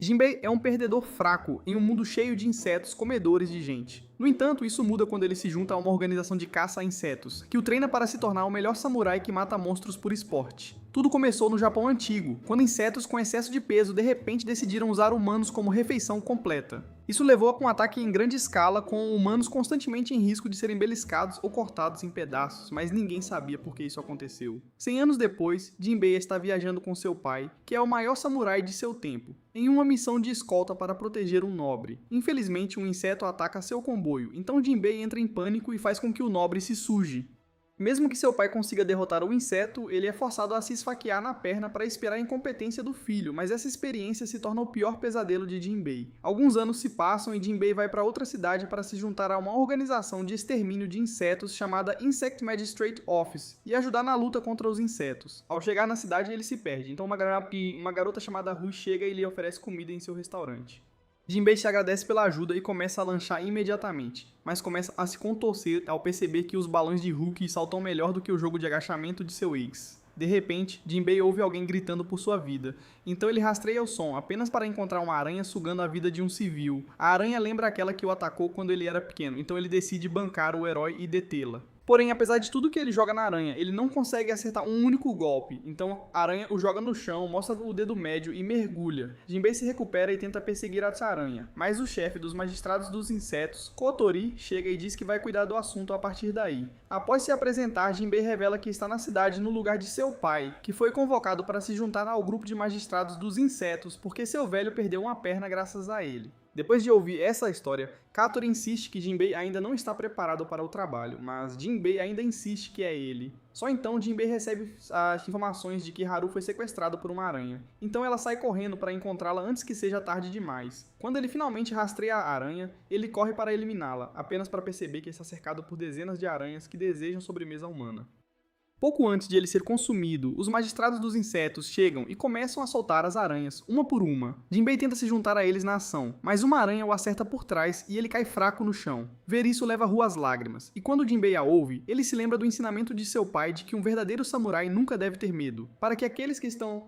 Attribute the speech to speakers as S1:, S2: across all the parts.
S1: Jinbei é um perdedor fraco em um mundo cheio de insetos comedores de gente. No entanto, isso muda quando ele se junta a uma organização de caça a insetos, que o treina para se tornar o melhor samurai que mata monstros por esporte. Tudo começou no Japão antigo, quando insetos com excesso de peso de repente decidiram usar humanos como refeição completa. Isso levou a um ataque em grande escala, com humanos constantemente em risco de serem beliscados ou cortados em pedaços, mas ninguém sabia por que isso aconteceu. 100 anos depois, Jinbei está viajando com seu pai, que é o maior samurai de seu tempo, em uma missão de escolta para proteger um nobre. Infelizmente, um inseto ataca seu comboio, então Jinbei entra em pânico e faz com que o nobre se suje. Mesmo que seu pai consiga derrotar o inseto, ele é forçado a se esfaquear na perna para esperar a incompetência do filho, mas essa experiência se torna o pior pesadelo de Jinbei. Alguns anos se passam e Jinbei vai para outra cidade para se juntar a uma organização de extermínio de insetos chamada Insect Magistrate Office e ajudar na luta contra os insetos. Ao chegar na cidade, ele se perde, então uma garota chamada Ru chega e lhe oferece comida em seu restaurante. Jinbei se agradece pela ajuda e começa a lanchar imediatamente, mas começa a se contorcer ao perceber que os balões de Hulk saltam melhor do que o jogo de agachamento de seu ex. De repente, Jinbei ouve alguém gritando por sua vida, então ele rastreia o som apenas para encontrar uma aranha sugando a vida de um civil. A aranha lembra aquela que o atacou quando ele era pequeno, então ele decide bancar o herói e detê-la. Porém, apesar de tudo que ele joga na aranha, ele não consegue acertar um único golpe, então a aranha o joga no chão, mostra o dedo médio e mergulha. Jinbei se recupera e tenta perseguir essa aranha, mas o chefe dos magistrados dos insetos, Kotori, chega e diz que vai cuidar do assunto a partir daí. Após se apresentar, Jinbei revela que está na cidade no lugar de seu pai, que foi convocado para se juntar ao grupo de magistrados dos insetos porque seu velho perdeu uma perna graças a ele. Depois de ouvir essa história, Katori insiste que Jinbei ainda não está preparado para o trabalho, mas Jinbei ainda insiste que é ele. Só então Jinbei recebe as informações de que Haru foi sequestrado por uma aranha. Então ela sai correndo para encontrá-la antes que seja tarde demais. Quando ele finalmente rastreia a aranha, ele corre para eliminá-la, apenas para perceber que está cercado por dezenas de aranhas que desejam sobremesa humana. Pouco antes de ele ser consumido, os magistrados dos insetos chegam e começam a soltar as aranhas, uma por uma. Jinbei tenta se juntar a eles na ação, mas uma aranha o acerta por trás e ele cai fraco no chão. Ver isso leva Ru às lágrimas, e quando Jinbei a ouve, ele se lembra do ensinamento de seu pai de que um verdadeiro samurai nunca deve ter medo, para que aqueles que estão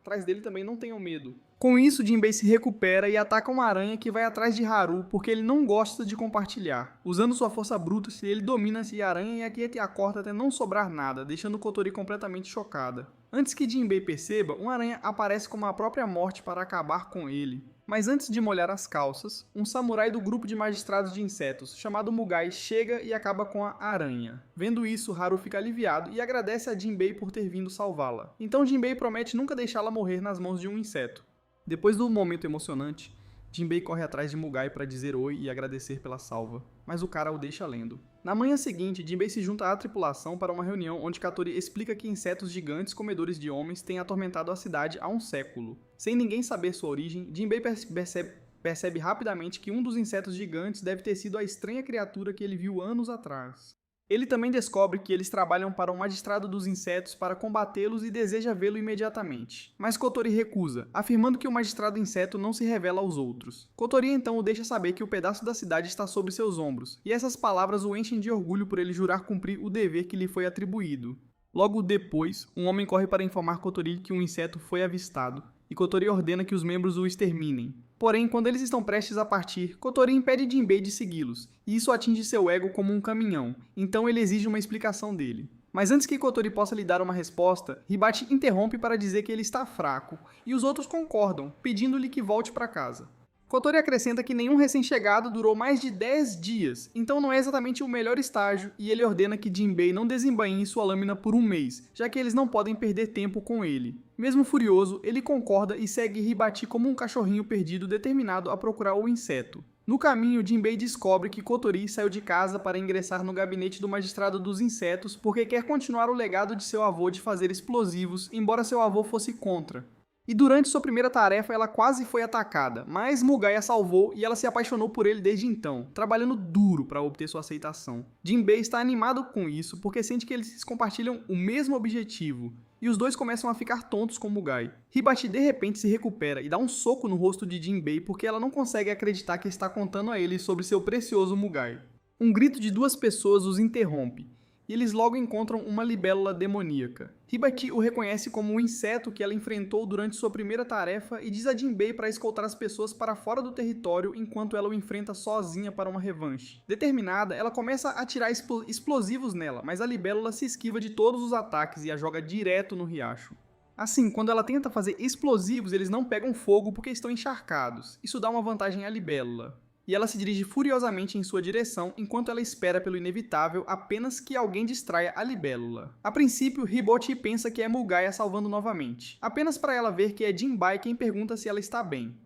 S1: atrás dele também não tenham medo. Com isso, Jinbei se recupera e ataca uma aranha que vai atrás de Haru porque ele não gosta de compartilhar. Usando sua força bruta, ele domina a aranha e aqui a corta até não sobrar nada, deixando Kotori completamente chocada. Antes que Jinbei perceba, uma aranha aparece como a própria morte para acabar com ele. Mas antes de molhar as calças, um samurai do grupo de magistrados de insetos, chamado Mugai, chega e acaba com a aranha. Vendo isso, Haru fica aliviado e agradece a Jinbei por ter vindo salvá-la. Então Jinbei promete nunca deixá-la morrer nas mãos de um inseto. Depois do momento emocionante, Jinbei corre atrás de Mugai para dizer oi e agradecer pela salva, mas o cara o deixa lendo. Na manhã seguinte, Jinbei se junta à tripulação para uma reunião onde Katori explica que insetos gigantes comedores de homens têm atormentado a cidade há um século. Sem ninguém saber sua origem, Jinbei percebe rapidamente que um dos insetos gigantes deve ter sido a estranha criatura que ele viu anos atrás. Ele também descobre que eles trabalham para um magistrado dos insetos para combatê-los e deseja vê-lo imediatamente. Mas Kotori recusa, afirmando que o magistrado inseto não se revela aos outros. Kotori então o deixa saber que o pedaço da cidade está sobre seus ombros, e essas palavras o enchem de orgulho por ele jurar cumprir o dever que lhe foi atribuído. Logo depois, um homem corre para informar Kotori que um inseto foi avistado, e Kotori ordena que os membros o exterminem. Porém, quando eles estão prestes a partir, Kotori impede Jinbei de segui-los, e isso atinge seu ego como um caminhão, então ele exige uma explicação dele. Mas antes que Kotori possa lhe dar uma resposta, Hibachi interrompe para dizer que ele está fraco, e os outros concordam, pedindo-lhe que volte para casa. Kotori acrescenta que nenhum recém-chegado durou mais de 10 dias, então não é exatamente o melhor estágio, e ele ordena que Jinbei não desembainhe sua lâmina por um mês, já que eles não podem perder tempo com ele. Mesmo furioso, ele concorda e segue Hibachi como um cachorrinho perdido determinado a procurar o inseto. No caminho, Jinbei descobre que Kotori saiu de casa para ingressar no gabinete do magistrado dos insetos porque quer continuar o legado de seu avô de fazer explosivos, embora seu avô fosse contra. E durante sua primeira tarefa ela quase foi atacada, mas Mugai a salvou e ela se apaixonou por ele desde então, trabalhando duro para obter sua aceitação. Jinbei está animado com isso porque sente que eles compartilham o mesmo objetivo, e os dois começam a ficar tontos com Mugai. Hibachi de repente se recupera e dá um soco no rosto de Jinbei porque ela não consegue acreditar que está contando a ele sobre seu precioso Mugai. Um grito de duas pessoas os interrompe. e eles logo encontram uma libélula demoníaca. Hibati o reconhece como um inseto que ela enfrentou durante sua primeira tarefa e diz a Jinbei para escoltar as pessoas para fora do território enquanto ela o enfrenta sozinha para uma revanche. Determinada, ela começa a atirar explosivos nela, mas a libélula se esquiva de todos os ataques e a joga direto no riacho. Assim, quando ela tenta fazer explosivos, eles não pegam fogo porque estão encharcados. Isso dá uma vantagem à libélula. E ela se dirige furiosamente em sua direção enquanto ela espera pelo inevitável apenas que alguém distraia a libélula. A princípio, Hibati pensa que é Mulgaia salvando novamente, apenas para ela ver que é Jinbei quem pergunta se ela está bem.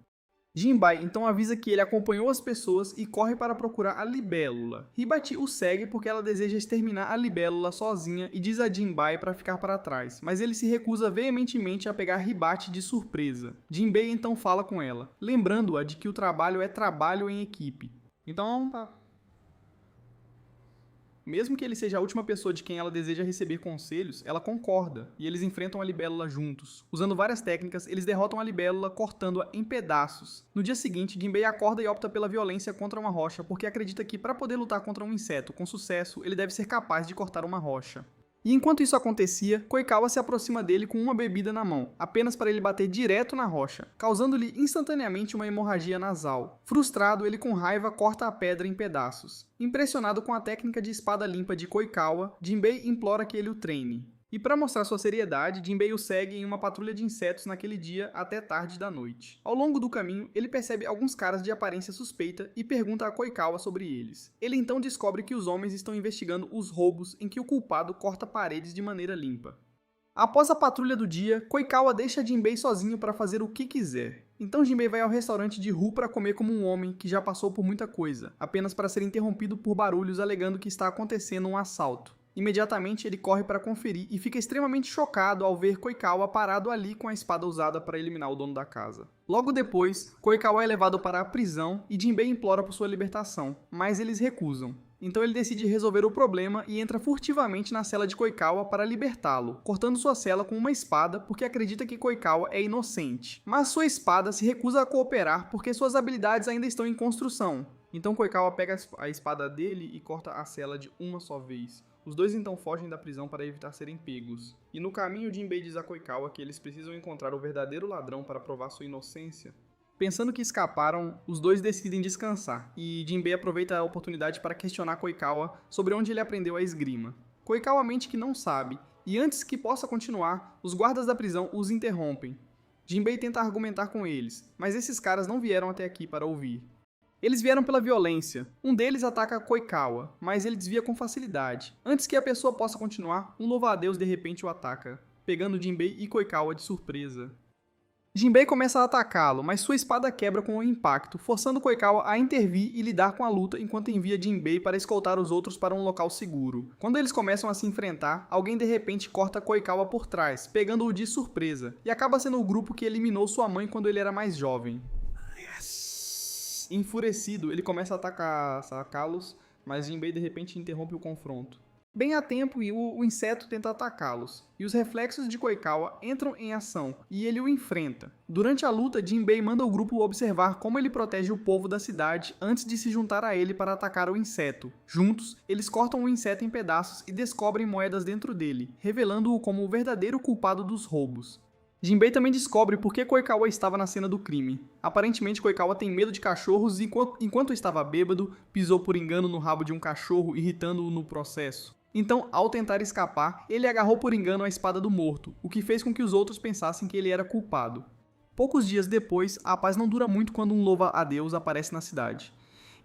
S1: Jinbei então avisa que ele acompanhou as pessoas e corre para procurar a libélula. Hibati o segue porque ela deseja exterminar a libélula sozinha e diz a Jinbei para ficar para trás, mas ele se recusa veementemente a pegar Hibati de surpresa. Jinbei então fala com ela, lembrando-a de que o trabalho é trabalho em equipe. Então, mesmo que ele seja a última pessoa de quem ela deseja receber conselhos, ela concorda, e eles enfrentam a libélula juntos. Usando várias técnicas, eles derrotam a libélula cortando-a em pedaços. No dia seguinte, Jinbei acorda e opta pela violência contra uma rocha, porque acredita que para poder lutar contra um inseto com sucesso, ele deve ser capaz de cortar uma rocha. E enquanto isso acontecia, Koikawa se aproxima dele com uma bebida na mão, apenas para ele bater direto na rocha, causando-lhe instantaneamente uma hemorragia nasal. Frustrado, ele com raiva corta a pedra em pedaços. Impressionado com a técnica de espada limpa de Koikawa, Jinbei implora que ele o treine. E para mostrar sua seriedade, Jinbei o segue em uma patrulha de insetos naquele dia até tarde da noite. Ao longo do caminho, ele percebe alguns caras de aparência suspeita e pergunta a Koikawa sobre eles. Ele então descobre que os homens estão investigando os roubos em que o culpado corta paredes de maneira limpa. Após a patrulha do dia, Koikawa deixa Jinbei sozinho para fazer o que quiser. Então Jinbei vai ao restaurante de Ru para comer como um homem que já passou por muita coisa, apenas para ser interrompido por barulhos alegando que está acontecendo um assalto. Imediatamente ele corre para conferir e fica extremamente chocado ao ver Koikawa parado ali com a espada usada para eliminar o dono da casa. Logo depois, Koikawa é levado para a prisão e Jinbei implora por sua libertação, mas eles recusam. Então ele decide resolver o problema e entra furtivamente na cela de Koikawa para libertá-lo, cortando sua cela com uma espada porque acredita que Koikawa é inocente. Mas sua espada se recusa a cooperar porque suas habilidades ainda estão em construção. Então Koikawa pega a espada dele e corta a cela de uma só vez. Os dois então fogem da prisão para evitar serem pegos. E no caminho, Jinbei diz a Koikawa que eles precisam encontrar o verdadeiro ladrão para provar sua inocência. Pensando que escaparam, os dois decidem descansar, e Jinbei aproveita a oportunidade para questionar Koikawa sobre onde ele aprendeu a esgrima. Koikawa mente que não sabe, e antes que possa continuar, os guardas da prisão os interrompem. Jinbei tenta argumentar com eles, mas esses caras não vieram até aqui para ouvir. Eles vieram pela violência. Um deles ataca Koikawa, mas ele desvia com facilidade. Antes que a pessoa possa continuar, um louva-a-Deus de repente o ataca, pegando Jinbei e Koikawa de surpresa. Jinbei começa a atacá-lo, mas sua espada quebra com o impacto, forçando Koikawa a intervir e lidar com a luta enquanto envia Jinbei para escoltar os outros para um local seguro. Quando eles começam a se enfrentar, alguém de repente corta Koikawa por trás, pegando-o de surpresa, e acaba sendo o grupo que eliminou sua mãe quando ele era mais jovem. Enfurecido, ele começa a atacá-los, mas Jinbei de repente interrompe o confronto. Bem a tempo, e o inseto tenta atacá-los, e os reflexos de Koikawa entram em ação, e ele o enfrenta. Durante a luta, Jinbei manda o grupo observar como ele protege o povo da cidade antes de se juntar a ele para atacar o inseto. Juntos, eles cortam o inseto em pedaços e descobrem moedas dentro dele, revelando-o como o verdadeiro culpado dos roubos. Jinbei também descobre por que Koikawa estava na cena do crime. Aparentemente, Koikawa tem medo de cachorros e, enquanto estava bêbado, pisou por engano no rabo de um cachorro, irritando-o no processo. Então, ao tentar escapar, ele agarrou por engano a espada do morto, o que fez com que os outros pensassem que ele era culpado. Poucos dias depois, a paz não dura muito quando um louva-a-Deus aparece na cidade.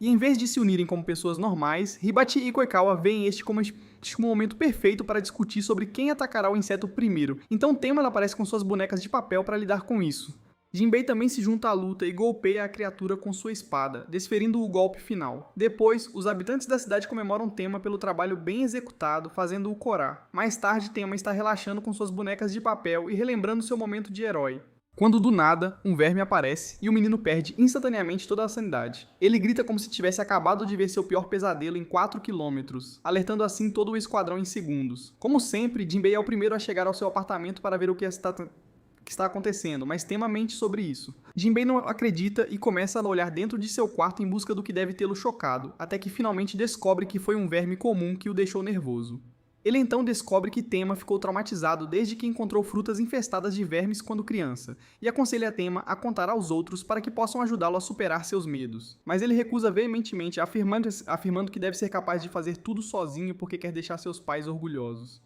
S1: E em vez de se unirem como pessoas normais, Hibati e Koikawa veem este como um momento perfeito para discutir sobre quem atacará o inseto primeiro. Então Tenma aparece com suas bonecas de papel para lidar com isso. Jinbei também se junta à luta e golpeia a criatura com sua espada, desferindo o golpe final. Depois, os habitantes da cidade comemoram Tenma pelo trabalho bem executado, fazendo-o corar. Mais tarde, Tenma está relaxando com suas bonecas de papel e relembrando seu momento de herói. Quando do nada, um verme aparece e o menino perde instantaneamente toda a sanidade. Ele grita como se tivesse acabado de ver seu pior pesadelo em 4 km, alertando assim todo o esquadrão em segundos. Como sempre, Jinbei é o primeiro a chegar ao seu apartamento para ver o que está acontecendo, mas Tenma mente sobre isso. Jinbei não acredita e começa a olhar dentro de seu quarto em busca do que deve tê-lo chocado, até que finalmente descobre que foi um verme comum que o deixou nervoso. Ele então descobre que Tema ficou traumatizado desde que encontrou frutas infestadas de vermes quando criança, e aconselha Tema a contar aos outros para que possam ajudá-lo a superar seus medos. Mas ele recusa veementemente, afirmando que deve ser capaz de fazer tudo sozinho porque quer deixar seus pais orgulhosos.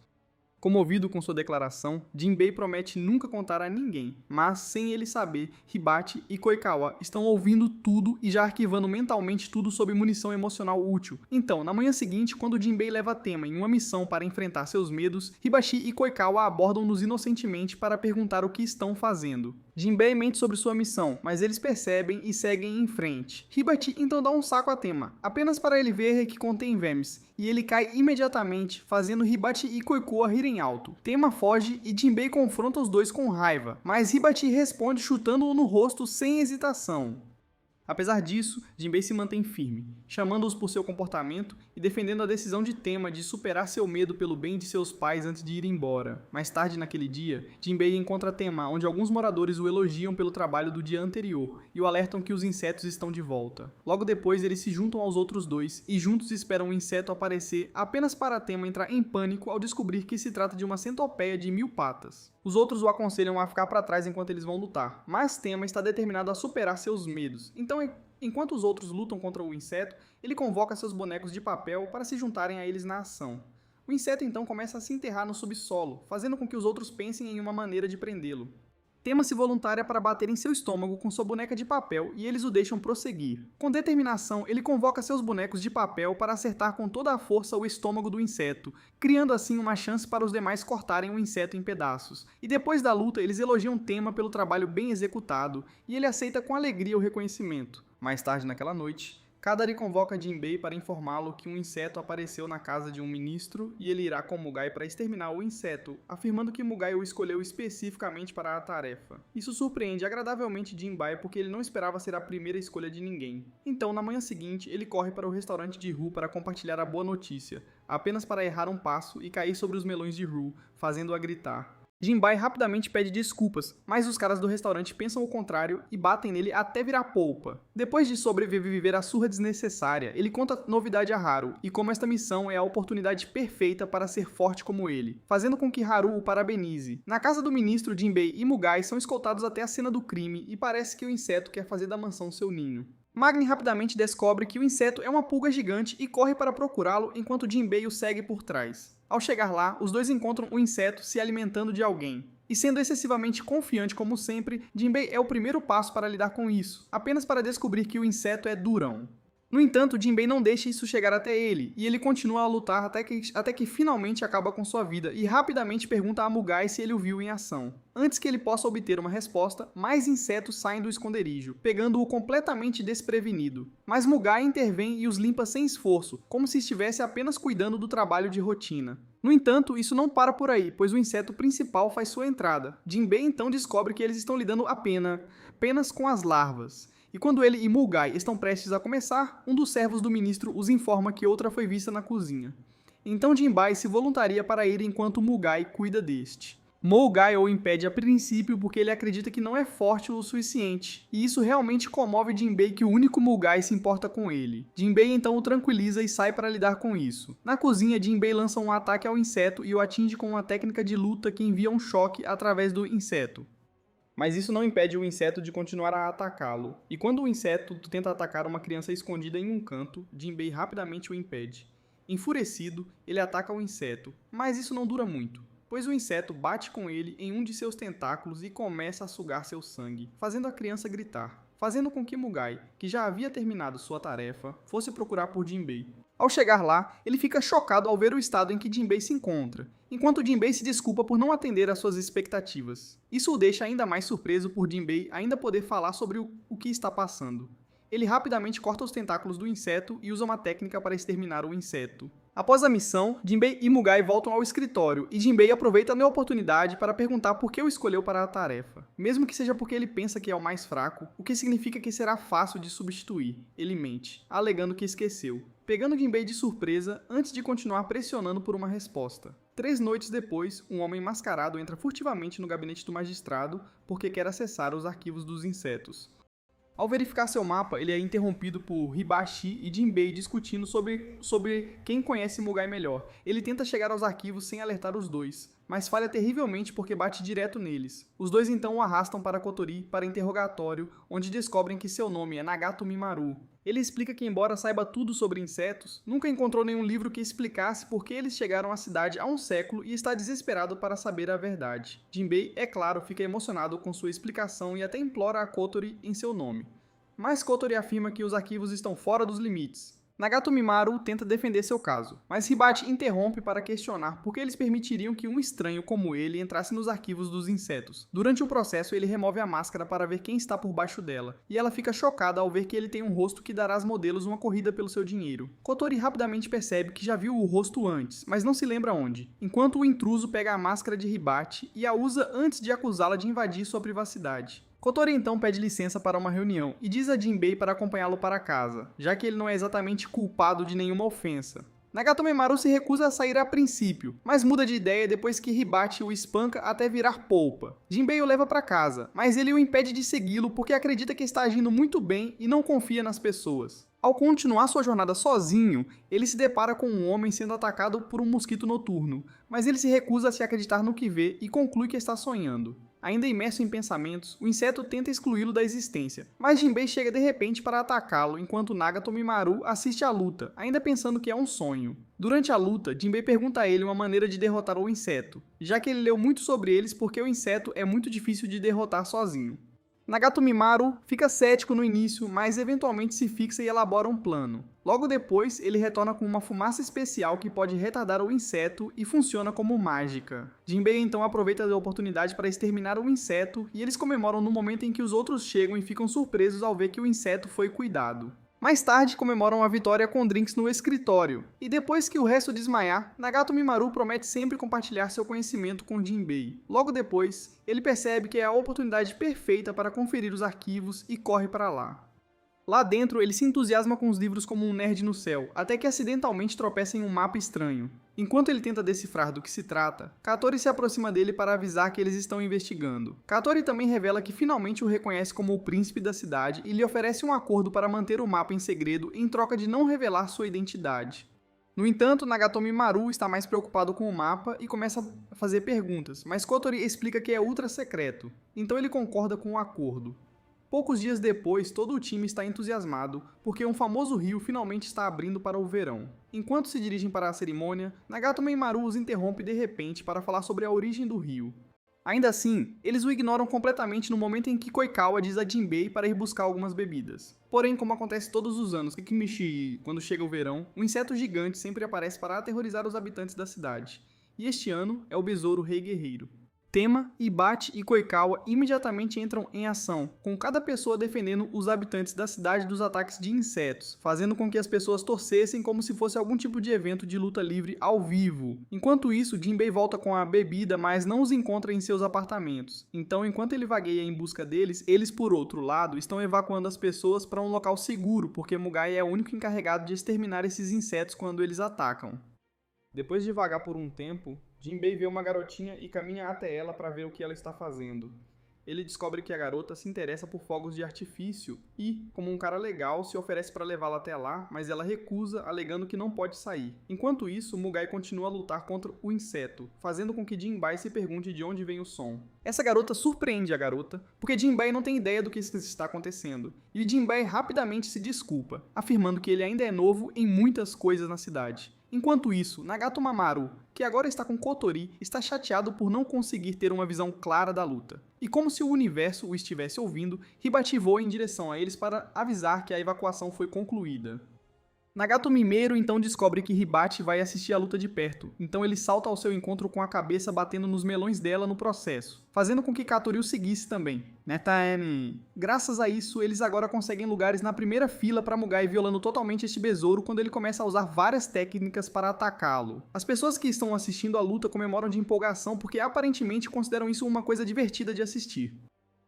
S1: Comovido com sua declaração, Jinbei promete nunca contar a ninguém, mas, sem ele saber, Hibachi e Koikawa estão ouvindo tudo e já arquivando mentalmente tudo sobre munição emocional útil. Então, na manhã seguinte, quando Jinbei leva Tema em uma missão para enfrentar seus medos, Hibachi e Koikawa abordam-nos inocentemente para perguntar o que estão fazendo. Jinbei mente sobre sua missão, mas eles percebem e seguem em frente. Hibachi então dá um saco a Tema, apenas para ele ver que contém vermes, e ele cai imediatamente, fazendo Hibachi e Koikawa rirem alto. Tema foge e Jinbei confronta os dois com raiva, mas Hibachi responde chutando-o no rosto sem hesitação. Apesar disso, Jinbei se mantém firme, chamando-os por seu comportamento e defendendo a decisão de Tema de superar seu medo pelo bem de seus pais antes de ir embora. Mais tarde naquele dia, Jinbei encontra Tema, onde alguns moradores o elogiam pelo trabalho do dia anterior e o alertam que os insetos estão de volta. Logo depois, eles se juntam aos outros dois e juntos esperam o inseto aparecer apenas para Tema entrar em pânico ao descobrir que se trata de uma centopeia de 1000 patas. Os outros o aconselham a ficar para trás enquanto eles vão lutar, mas Tema está determinado a superar seus medos. Então, enquanto os outros lutam contra o inseto, ele convoca seus bonecos de papel para se juntarem a eles na ação. O inseto então começa a se enterrar no subsolo, fazendo com que os outros pensem em uma maneira de prendê-lo. Tema se voluntária para bater em seu estômago com sua boneca de papel e eles o deixam prosseguir. Com determinação, ele convoca seus bonecos de papel para acertar com toda a força o estômago do inseto, criando assim uma chance para os demais cortarem o inseto em pedaços. E depois da luta, eles elogiam Tema pelo trabalho bem executado, e ele aceita com alegria o reconhecimento. Mais tarde naquela noite, Kadari convoca Jinbei para informá-lo que um inseto apareceu na casa de um ministro e ele irá com Mugai para exterminar o inseto, afirmando que Mugai o escolheu especificamente para a tarefa. Isso surpreende agradavelmente Jinbei porque ele não esperava ser a primeira escolha de ninguém. Então, na manhã seguinte, ele corre para o restaurante de Ru para compartilhar a boa notícia, apenas para errar um passo e cair sobre os melões de Ru, fazendo-a gritar. Jinbei rapidamente pede desculpas, mas os caras do restaurante pensam o contrário e batem nele até virar polpa. Depois de sobreviver à surra desnecessária, ele conta a novidade a Haru, e como esta missão é a oportunidade perfeita para ser forte como ele, fazendo com que Haru o parabenize. Na casa do ministro, Jinbei e Mugai são escoltados até a cena do crime e parece que o inseto quer fazer da mansão seu ninho. Magni rapidamente descobre que o inseto é uma pulga gigante e corre para procurá-lo enquanto Jinbei o segue por trás. Ao chegar lá, os dois encontram o inseto se alimentando de alguém. E sendo excessivamente confiante como sempre, Jinbei é o primeiro passo para lidar com isso, apenas para descobrir que o inseto é durão. No entanto, Jinbei não deixa isso chegar até ele, e ele continua a lutar até que finalmente acaba com sua vida e rapidamente pergunta a Mugai se ele o viu em ação. Antes que ele possa obter uma resposta, mais insetos saem do esconderijo, pegando-o completamente desprevenido. Mas Mugai intervém e os limpa sem esforço, como se estivesse apenas cuidando do trabalho de rotina. No entanto, isso não para por aí, pois o inseto principal faz sua entrada. Jinbei então descobre que eles estão lidando apenas com as larvas. E quando ele e Mugai estão prestes a começar, um dos servos do ministro os informa que outra foi vista na cozinha. Então Jinbei se voluntaria para ir enquanto Mugai cuida deste. Mugai o impede a princípio porque ele acredita que não é forte o suficiente, e isso realmente comove Jinbei que o único Mugai se importa com ele. Jinbei então o tranquiliza e sai para lidar com isso. Na cozinha, Jinbei lança um ataque ao inseto e o atinge com uma técnica de luta que envia um choque através do inseto. Mas isso não impede o inseto de continuar a atacá-lo. E quando o inseto tenta atacar uma criança escondida em um canto, Jinbei rapidamente o impede. Enfurecido, ele ataca o inseto, mas isso não dura muito, pois o inseto bate com ele em um de seus tentáculos e começa a sugar seu sangue, fazendo a criança gritar, fazendo com que Mugai, que já havia terminado sua tarefa, fosse procurar por Jinbei. Ao chegar lá, ele fica chocado ao ver o estado em que Jinbei se encontra, enquanto Jinbei se desculpa por não atender às suas expectativas. Isso o deixa ainda mais surpreso por Jinbei ainda poder falar sobre o que está passando. Ele rapidamente corta os tentáculos do inseto e usa uma técnica para exterminar o inseto. Após a missão, Jinbei e Mugai voltam ao escritório e Jinbei aproveita a oportunidade para perguntar por que o escolheu para a tarefa, mesmo que seja porque ele pensa que é o mais fraco, o que significa que será fácil de substituir. Ele mente, alegando que esqueceu, pegando Jinbei de surpresa antes de continuar pressionando por uma resposta. 3 noites depois, um homem mascarado entra furtivamente no gabinete do magistrado porque quer acessar os arquivos dos insetos. Ao verificar seu mapa, ele é interrompido por Hibachi e Jinbei discutindo sobre quem conhece Mugai melhor. Ele tenta chegar aos arquivos sem alertar os dois, mas falha terrivelmente porque bate direto neles. Os dois então o arrastam para Kotori para interrogatório, onde descobrem que seu nome é Nagato Mimaru. Ele explica que, embora saiba tudo sobre insetos, nunca encontrou nenhum livro que explicasse por que eles chegaram à cidade há um século e está desesperado para saber a verdade. Jinbei, é claro, fica emocionado com sua explicação e até implora a Kotori em seu nome. Mas Kotori afirma que os arquivos estão fora dos limites. Nagato Mimaru tenta defender seu caso, mas Hibachi interrompe para questionar por que eles permitiriam que um estranho como ele entrasse nos arquivos dos insetos. Durante o processo, ele remove a máscara para ver quem está por baixo dela, e ela fica chocada ao ver que ele tem um rosto que dará às modelos uma corrida pelo seu dinheiro. Kotori rapidamente percebe que já viu o rosto antes, mas não se lembra onde, enquanto o intruso pega a máscara de Hibachi e a usa antes de acusá-la de invadir sua privacidade. Kotori então pede licença para uma reunião e diz a Jinbei para acompanhá-lo para casa, já que ele não é exatamente culpado de nenhuma ofensa. Nagato Mimaru se recusa a sair a princípio, mas muda de ideia depois que Hibachi o espanca até virar polpa. Jinbei o leva para casa, mas ele o impede de segui-lo porque acredita que está agindo muito bem e não confia nas pessoas. Ao continuar sua jornada sozinho, ele se depara com um homem sendo atacado por um mosquito noturno, mas ele se recusa a se acreditar no que vê e conclui que está sonhando. Ainda imerso em pensamentos, o inseto tenta excluí-lo da existência, mas Jinbei chega de repente para atacá-lo enquanto Nagato Mimaru assiste à luta, ainda pensando que é um sonho. Durante a luta, Jinbei pergunta a ele uma maneira de derrotar o inseto, já que ele leu muito sobre eles porque o inseto é muito difícil de derrotar sozinho. Nagato Mimaru fica cético no início, mas eventualmente se fixa e elabora um plano. Logo depois, ele retorna com uma fumaça especial que pode retardar o inseto e funciona como mágica. Jinbei então aproveita a oportunidade para exterminar o inseto e eles comemoram no momento em que os outros chegam e ficam surpresos ao ver que o inseto foi cuidado. Mais tarde, comemoram a vitória com drinks no escritório, e depois que o resto desmaiar, Nagato Mimaru promete sempre compartilhar seu conhecimento com Jinbei. Logo depois, ele percebe que é a oportunidade perfeita para conferir os arquivos e corre para lá. Lá dentro, ele se entusiasma com os livros como um nerd no céu, até que acidentalmente tropeça em um mapa estranho. Enquanto ele tenta decifrar do que se trata, Katori se aproxima dele para avisar que eles estão investigando. Katori também revela que finalmente o reconhece como o príncipe da cidade e lhe oferece um acordo para manter o mapa em segredo em troca de não revelar sua identidade. No entanto, Nagato Mimaru está mais preocupado com o mapa e começa a fazer perguntas, mas Kotori explica que é ultra secreto, então ele concorda com o acordo. Poucos dias depois, todo o time está entusiasmado, porque um famoso rio finalmente está abrindo para o verão. Enquanto se dirigem para a cerimônia, Nagato Mimaru os interrompe de repente para falar sobre a origem do rio. Ainda assim, eles o ignoram completamente no momento em que Koikawa diz a Jinbei para ir buscar algumas bebidas. Porém, como acontece todos os anos, Kikimichi, quando chega o verão, um inseto gigante sempre aparece para aterrorizar os habitantes da cidade. E este ano é o besouro Rei Guerreiro. Tema, Hibachi e Koikawa imediatamente entram em ação, com cada pessoa defendendo os habitantes da cidade dos ataques de insetos, fazendo com que as pessoas torcessem como se fosse algum tipo de evento de luta livre ao vivo. Enquanto isso, Jinbei volta com a bebida, mas não os encontra em seus apartamentos. Então, enquanto ele vagueia em busca deles, eles, por outro lado, estão evacuando as pessoas para um local seguro, porque Mugai é o único encarregado de exterminar esses insetos quando eles atacam. Depois de vagar por um tempo, Jinbei vê uma garotinha e caminha até ela para ver o que ela está fazendo. Ele descobre que a garota se interessa por fogos de artifício e, como um cara legal, se oferece para levá-la até lá, mas ela recusa, alegando que não pode sair. Enquanto isso, Mugai continua a lutar contra o inseto, fazendo com que Jinbei se pergunte de onde vem o som. Essa garota surpreende a garota, porque Jinbei não tem ideia do que está acontecendo, e Jinbei rapidamente se desculpa, afirmando que ele ainda é novo em muitas coisas na cidade. Enquanto isso, Nagato Mimaru, que agora está com Kotori, está chateado por não conseguir ter uma visão clara da luta. E como se o universo o estivesse ouvindo, Hibachi voa em direção a eles para avisar que a evacuação foi concluída. Nagato Mimaru então descobre que Hibachi vai assistir a luta de perto, então ele salta ao seu encontro com a cabeça batendo nos melões dela no processo, fazendo com que Katori o seguisse também. Graças a isso, eles agora conseguem lugares na primeira fila para Mugai, violando totalmente este besouro quando ele começa a usar várias técnicas para atacá-lo. As pessoas que estão assistindo a luta comemoram de empolgação porque aparentemente consideram isso uma coisa divertida de assistir.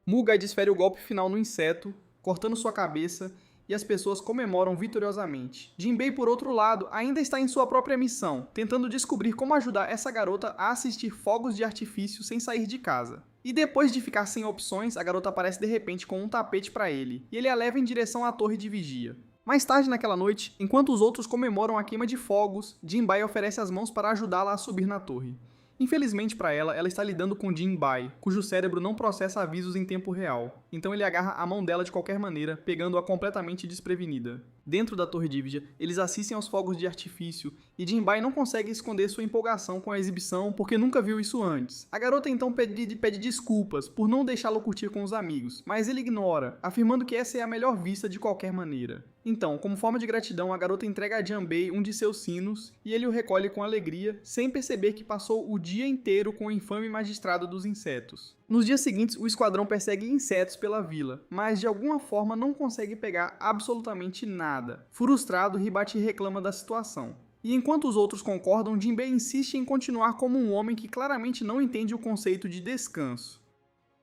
S1: Mugai desfere o golpe final no inseto, cortando sua cabeça, e as pessoas comemoram vitoriosamente. Jinbei, por outro lado, ainda está em sua própria missão, tentando descobrir como ajudar essa garota a assistir fogos de artifício sem sair de casa. E depois de ficar sem opções, a garota aparece de repente com um tapete para ele, e ele a leva em direção à torre de vigia. Mais tarde naquela noite, enquanto os outros comemoram a queima de fogos, Jinbai oferece as mãos para ajudá-la a subir na torre. Infelizmente para ela, ela está lidando com Jinbai, cujo cérebro não processa avisos em tempo real. Então ele agarra a mão dela de qualquer maneira, pegando-a completamente desprevenida. Dentro da Torre Dividia, eles assistem aos fogos de artifício, e Jinbai não consegue esconder sua empolgação com a exibição porque nunca viu isso antes. A garota então pede desculpas por não deixá-lo curtir com os amigos, mas ele ignora, afirmando que essa é a melhor vista de qualquer maneira. Então, como forma de gratidão, a garota entrega a Jinbei um de seus sinos, e ele o recolhe com alegria, sem perceber que passou o dia inteiro com o infame magistrado dos insetos. Nos dias seguintes, o esquadrão persegue insetos pela vila, mas de alguma forma não consegue pegar absolutamente nada. Frustrado, Hibachi reclama da situação. E enquanto os outros concordam, Jinbei insiste em continuar como um homem que claramente não entende o conceito de descanso.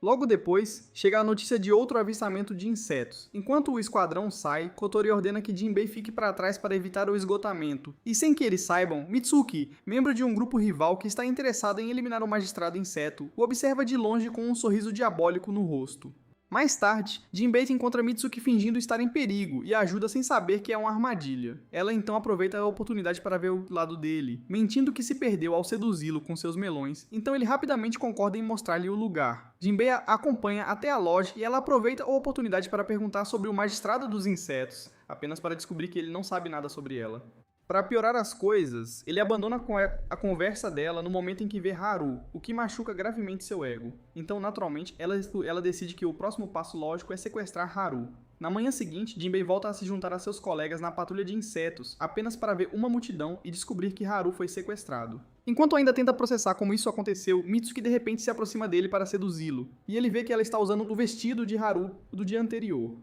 S1: Logo depois, chega a notícia de outro avistamento de insetos. Enquanto o esquadrão sai, Kotori ordena que Jinbei fique para trás para evitar o esgotamento. E sem que eles saibam, Mitsuki, membro de um grupo rival que está interessado em eliminar o magistrado inseto, o observa de longe com um sorriso diabólico no rosto. Mais tarde, Jinbei encontra Mitsuki fingindo estar em perigo e ajuda sem saber que é uma armadilha. Ela então aproveita a oportunidade para ver o lado dele, mentindo que se perdeu ao seduzi-lo com seus melões, então ele rapidamente concorda em mostrar-lhe o lugar. Jinbei a acompanha até a loja e ela aproveita a oportunidade para perguntar sobre o magistrado dos insetos, apenas para descobrir que ele não sabe nada sobre ela. Para piorar as coisas, ele abandona a conversa dela no momento em que vê Haru, o que machuca gravemente seu ego. Então, naturalmente, ela decide que o próximo passo lógico é sequestrar Haru. Na manhã seguinte, Jinbei volta a se juntar a seus colegas na patrulha de insetos, apenas para ver uma multidão e descobrir que Haru foi sequestrado. Enquanto ainda tenta processar como isso aconteceu, Mitsuki de repente se aproxima dele para seduzi-lo, e ele vê que ela está usando o vestido de Haru do dia anterior.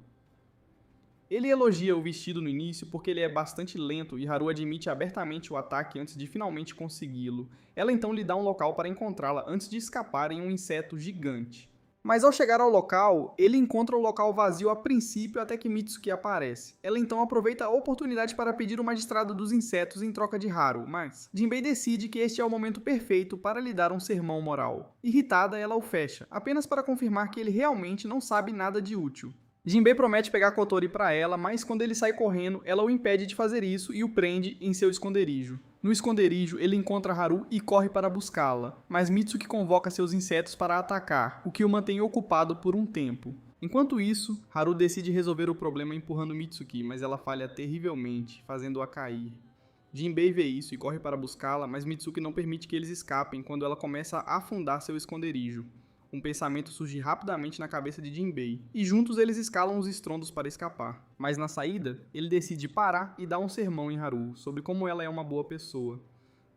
S1: Ele elogia o vestido no início porque ele é bastante lento e Haru admite abertamente o ataque antes de finalmente consegui-lo. Ela então lhe dá um local para encontrá-la antes de escapar em um inseto gigante. Mas ao chegar ao local, ele encontra o local vazio a princípio até que Mitsuki aparece. Ela então aproveita a oportunidade para pedir o magistrado dos insetos em troca de Haru, mas Jinbei decide que este é o momento perfeito para lhe dar um sermão moral. Irritada, ela o fecha, apenas para confirmar que ele realmente não sabe nada de útil. Jinbei promete pegar Kotori para ela, mas quando ele sai correndo, ela o impede de fazer isso e o prende em seu esconderijo. No esconderijo, ele encontra Haru e corre para buscá-la, mas Mitsuki convoca seus insetos para atacar, o que o mantém ocupado por um tempo. Enquanto isso, Haru decide resolver o problema empurrando Mitsuki, mas ela falha terrivelmente, fazendo-a cair. Jinbei vê isso e corre para buscá-la, mas Mitsuki não permite que eles escapem quando ela começa a afundar seu esconderijo. Um pensamento surge rapidamente na cabeça de Jinbei, e juntos eles escalam os estrondos para escapar. Mas na saída, ele decide parar e dar um sermão em Haru sobre como ela é uma boa pessoa.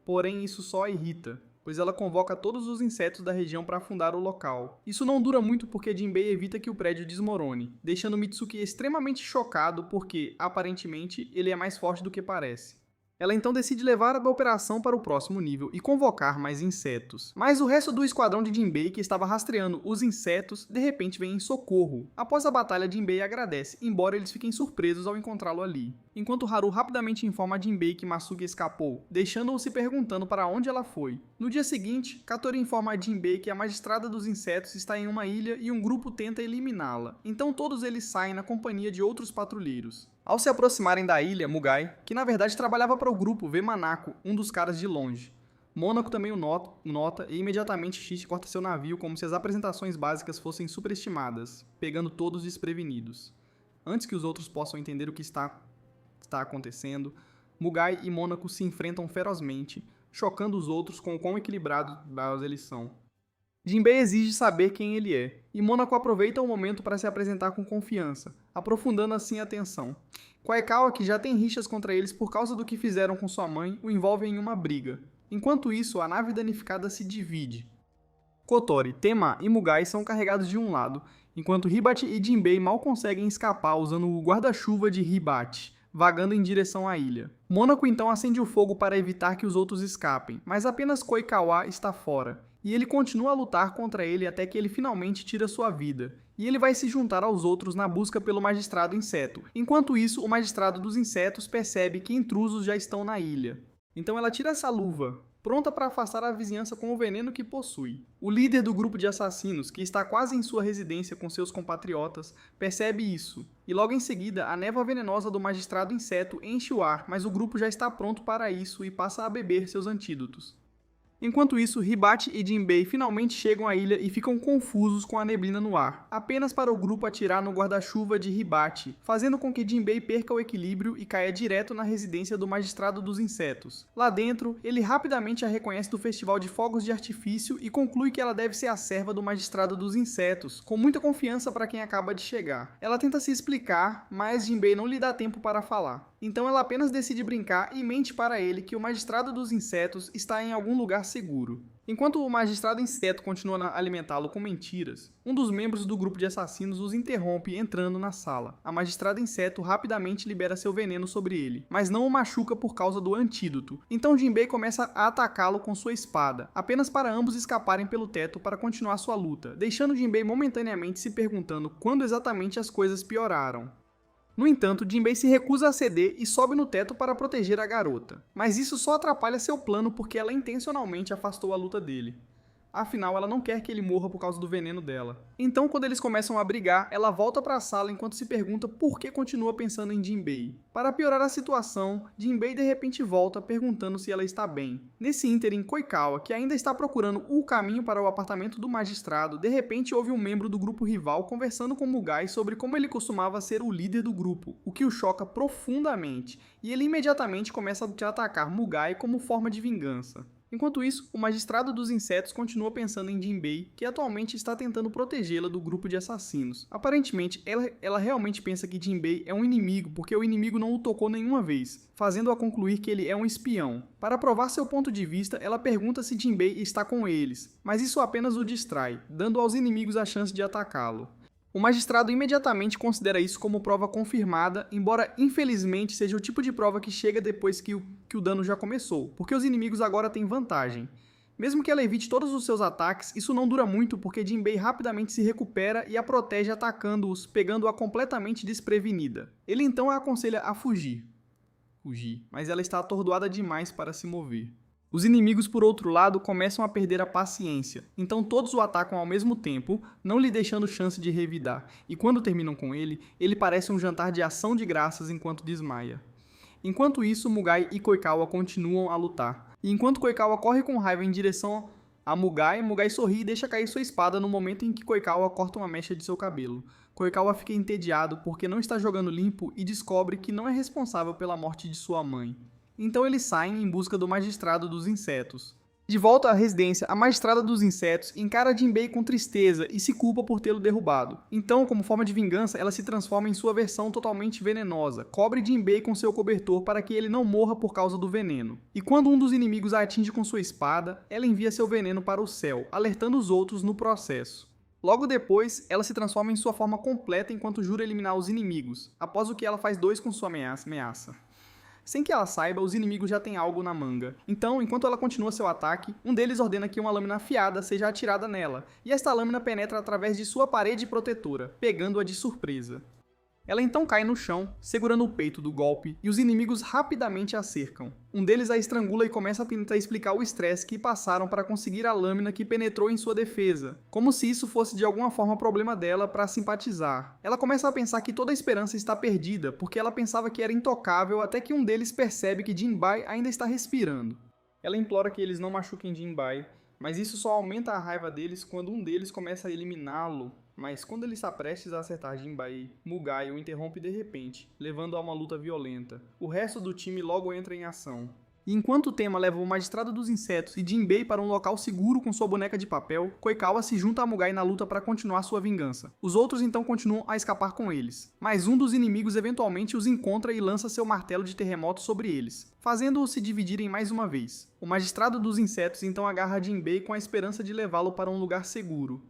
S1: Porém, isso só a irrita, pois ela convoca todos os insetos da região para afundar o local. Isso não dura muito porque Jinbei evita que o prédio desmorone, deixando Mitsuki extremamente chocado porque, aparentemente, ele é mais forte do que parece. Ela então decide levar a operação para o próximo nível e convocar mais insetos. Mas o resto do esquadrão de Jinbei, que estava rastreando os insetos, de repente vem em socorro. Após a batalha, Jinbei agradece, embora eles fiquem surpresos ao encontrá-lo ali. Enquanto Haru rapidamente informa a Jinbei que Masuki escapou, deixando-o se perguntando para onde ela foi. No dia seguinte, Katori informa a Jinbei que a magistrada dos insetos está em uma ilha e um grupo tenta eliminá-la. Então todos eles saem na companhia de outros patrulheiros. Ao se aproximarem da ilha, Mugai, que na verdade trabalhava para o grupo, vê Manako, um dos caras de longe. Mônaco também o nota e imediatamente Shichi corta seu navio como se as apresentações básicas fossem superestimadas, pegando todos desprevenidos. Antes que os outros possam entender o que está acontecendo, Mugai e Mônaco se enfrentam ferozmente, chocando os outros com o quão equilibrados eles são. Jinbei exige saber quem ele é, e Mônaco aproveita o momento para se apresentar com confiança, aprofundando assim a tensão. Kwaekawa, que já tem rixas contra eles por causa do que fizeram com sua mãe, o envolve em uma briga. Enquanto isso, a nave danificada se divide. Kotori, Tema e Mugai são carregados de um lado, enquanto Hibachi e Jinbei mal conseguem escapar usando o guarda-chuva de Hibachi, vagando em direção à ilha. Mônaco então acende o fogo para evitar que os outros escapem, mas apenas Koikawa está fora, e ele continua a lutar contra ele até que ele finalmente tira sua vida, e ele vai se juntar aos outros na busca pelo magistrado inseto. Enquanto isso, o magistrado dos insetos percebe que intrusos já estão na ilha. Então ela tira essa luva pronta para afastar a vizinhança com o veneno que possui. O líder do grupo de assassinos, que está quase em sua residência com seus compatriotas, percebe isso, e logo em seguida a névoa venenosa do magistrado inseto enche o ar, mas o grupo já está pronto para isso e passa a beber seus antídotos. Enquanto isso, Hibachi e Jinbei finalmente chegam à ilha e ficam confusos com a neblina no ar, apenas para o grupo atirar no guarda-chuva de Hibachi, fazendo com que Jinbei perca o equilíbrio e caia direto na residência do magistrado dos insetos. Lá dentro, ele rapidamente a reconhece do festival de fogos de artifício e conclui que ela deve ser a serva do magistrado dos insetos, com muita confiança para quem acaba de chegar. Ela tenta se explicar, mas Jinbei não lhe dá tempo para falar. Então ela apenas decide brincar e mente para ele que o magistrado dos insetos está em algum lugar seguro. Enquanto o magistrado inseto continua a alimentá-lo com mentiras, um dos membros do grupo de assassinos os interrompe entrando na sala. A magistrada inseto rapidamente libera seu veneno sobre ele, mas não o machuca por causa do antídoto. Então Jinbei começa a atacá-lo com sua espada, apenas para ambos escaparem pelo teto para continuar sua luta, deixando Jinbei momentaneamente se perguntando quando exatamente as coisas pioraram. No entanto, Jinbei se recusa a ceder e sobe no teto para proteger a garota. Mas isso só atrapalha seu plano porque ela intencionalmente afastou a luta dele. Afinal, ela não quer que ele morra por causa do veneno dela. Então, quando eles começam a brigar, ela volta para a sala enquanto se pergunta por que continua pensando em Jinbei. Para piorar a situação, Jinbei de repente volta perguntando se ela está bem. Nesse ínterim, Koikawa, que ainda está procurando o caminho para o apartamento do magistrado, de repente ouve um membro do grupo rival conversando com Mugai sobre como ele costumava ser o líder do grupo, o que o choca profundamente, e ele imediatamente começa a atacar Mugai como forma de vingança. Enquanto isso, o magistrado dos insetos continua pensando em Jinbei, que atualmente está tentando protegê-la do grupo de assassinos. Aparentemente, ela realmente pensa que Jinbei é um inimigo, porque o inimigo não o tocou nenhuma vez, fazendo-a concluir que ele é um espião. Para provar seu ponto de vista, ela pergunta se Jinbei está com eles, mas isso apenas o distrai, dando aos inimigos a chance de atacá-lo. O magistrado imediatamente considera isso como prova confirmada, embora infelizmente seja o tipo de prova que chega depois que o dano já começou, porque os inimigos agora têm vantagem. Mesmo que ela evite todos os seus ataques, isso não dura muito porque Jinbei rapidamente se recupera e a protege atacando-os, pegando-a completamente desprevenida. Ele então a aconselha a fugir, mas ela está atordoada demais para se mover. Os inimigos, por outro lado, começam a perder a paciência, então todos o atacam ao mesmo tempo, não lhe deixando chance de revidar, e quando terminam com ele, ele parece um jantar de ação de graças enquanto desmaia. Enquanto isso, Mugai e Koikawa continuam a lutar, e enquanto Koikawa corre com raiva em direção a Mugai, Mugai sorri e deixa cair sua espada no momento em que Koikawa corta uma mecha de seu cabelo. Koikawa fica entediado porque não está jogando limpo e descobre que não é responsável pela morte de sua mãe. Então eles saem em busca do magistrado dos insetos. De volta à residência, a magistrada dos insetos encara Jinbei com tristeza e se culpa por tê-lo derrubado. Então, como forma de vingança, ela se transforma em sua versão totalmente venenosa, cobre Jinbei com seu cobertor para que ele não morra por causa do veneno. E quando um dos inimigos a atinge com sua espada, ela envia seu veneno para o céu, alertando os outros no processo. Logo depois, ela se transforma em sua forma completa enquanto jura eliminar os inimigos, após o que ela faz dois com sua ameaça. Sem que ela saiba, os inimigos já têm algo na manga. Então, enquanto ela continua seu ataque, um deles ordena que uma lâmina afiada seja atirada nela, e esta lâmina penetra através de sua parede protetora, pegando-a de surpresa. Ela então cai no chão, segurando o peito do golpe, e os inimigos rapidamente a cercam. Um deles a estrangula e começa a tentar explicar o estresse que passaram para conseguir a lâmina que penetrou em sua defesa, como se isso fosse de alguma forma problema dela para simpatizar. Ela começa a pensar que toda a esperança está perdida, porque ela pensava que era intocável até que um deles percebe que Jinbei ainda está respirando. Ela implora que eles não machuquem Jinbei, mas isso só aumenta a raiva deles quando um deles começa a eliminá-lo. Mas quando ele está prestes a acertar Jinbei, Mugai o interrompe de repente, levando a uma luta violenta. O resto do time logo entra em ação. E enquanto o tema leva o magistrado dos insetos e Jinbei para um local seguro com sua boneca de papel, Koikawa se junta a Mugai na luta para continuar sua vingança. Os outros então continuam a escapar com eles, mas um dos inimigos eventualmente os encontra e lança seu martelo de terremoto sobre eles, fazendo-os se dividirem mais uma vez. O magistrado dos insetos então agarra Jinbei com a esperança de levá-lo para um lugar seguro.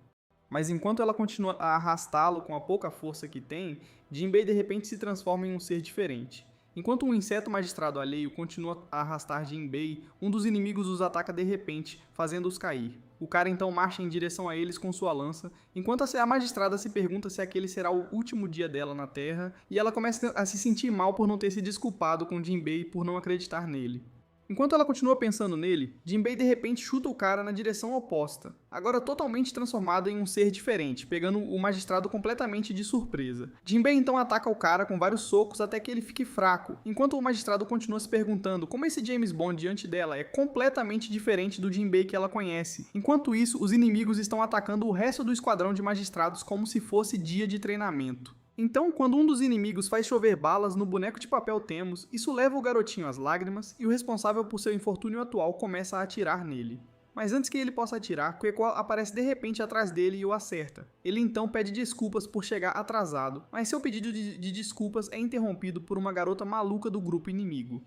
S1: Mas enquanto ela continua a arrastá-lo com a pouca força que tem, Jinbei de repente se transforma em um ser diferente. Enquanto um inseto magistrado alheio continua a arrastar Jinbei, um dos inimigos os ataca de repente, fazendo-os cair. O cara então marcha em direção a eles com sua lança, enquanto a magistrada se pergunta se aquele será o último dia dela na Terra, e ela começa a se sentir mal por não ter se desculpado com Jinbei por não acreditar nele. Enquanto ela continua pensando nele, Jinbei de repente chuta o cara na direção oposta, agora totalmente transformado em um ser diferente, pegando o magistrado completamente de surpresa. Jinbei então ataca o cara com vários socos até que ele fique fraco, enquanto o magistrado continua se perguntando como esse James Bond diante dela é completamente diferente do Jinbei que ela conhece. Enquanto isso, os inimigos estão atacando o resto do esquadrão de magistrados como se fosse dia de treinamento. Então, quando um dos inimigos faz chover balas no boneco de papel Temos, isso leva o garotinho às lágrimas e o responsável por seu infortúnio atual começa a atirar nele. Mas antes que ele possa atirar, Quequo aparece de repente atrás dele e o acerta. Ele então pede desculpas por chegar atrasado, mas seu pedido de desculpas é interrompido por uma garota maluca do grupo inimigo.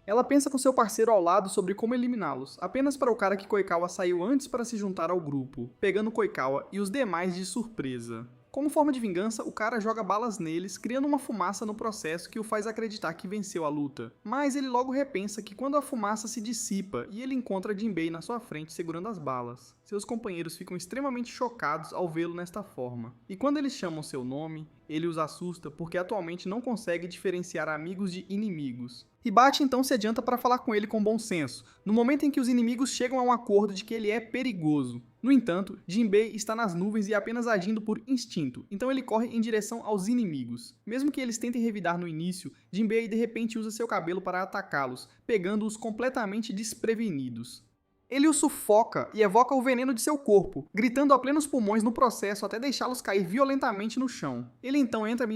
S1: Ela pensa com seu parceiro ao lado sobre como eliminá-los, apenas para o cara que Koikawa saiu antes para se juntar ao grupo, pegando Koikawa e os demais de surpresa. Como forma de vingança, o cara joga balas neles, criando uma fumaça no processo que o faz acreditar que venceu a luta. Mas ele logo repensa que quando a fumaça se dissipa e ele encontra Jinbei na sua frente segurando as balas. Seus companheiros ficam extremamente chocados ao vê-lo nesta forma. E quando eles chamam seu nome, ele os assusta porque atualmente não consegue diferenciar amigos de inimigos. Hibachi então se adianta para falar com ele com bom senso, no momento em que os inimigos chegam a um acordo de que ele é perigoso. No entanto, Jinbei está nas nuvens e apenas agindo por instinto, então ele corre em direção aos inimigos. Mesmo que eles tentem revidar no início, Jinbei de repente usa seu cabelo para atacá-los, pegando-os completamente desprevenidos. Ele os sufoca e evoca o veneno de seu corpo, gritando a plenos pulmões no processo até deixá-los cair violentamente no chão. Ele então entra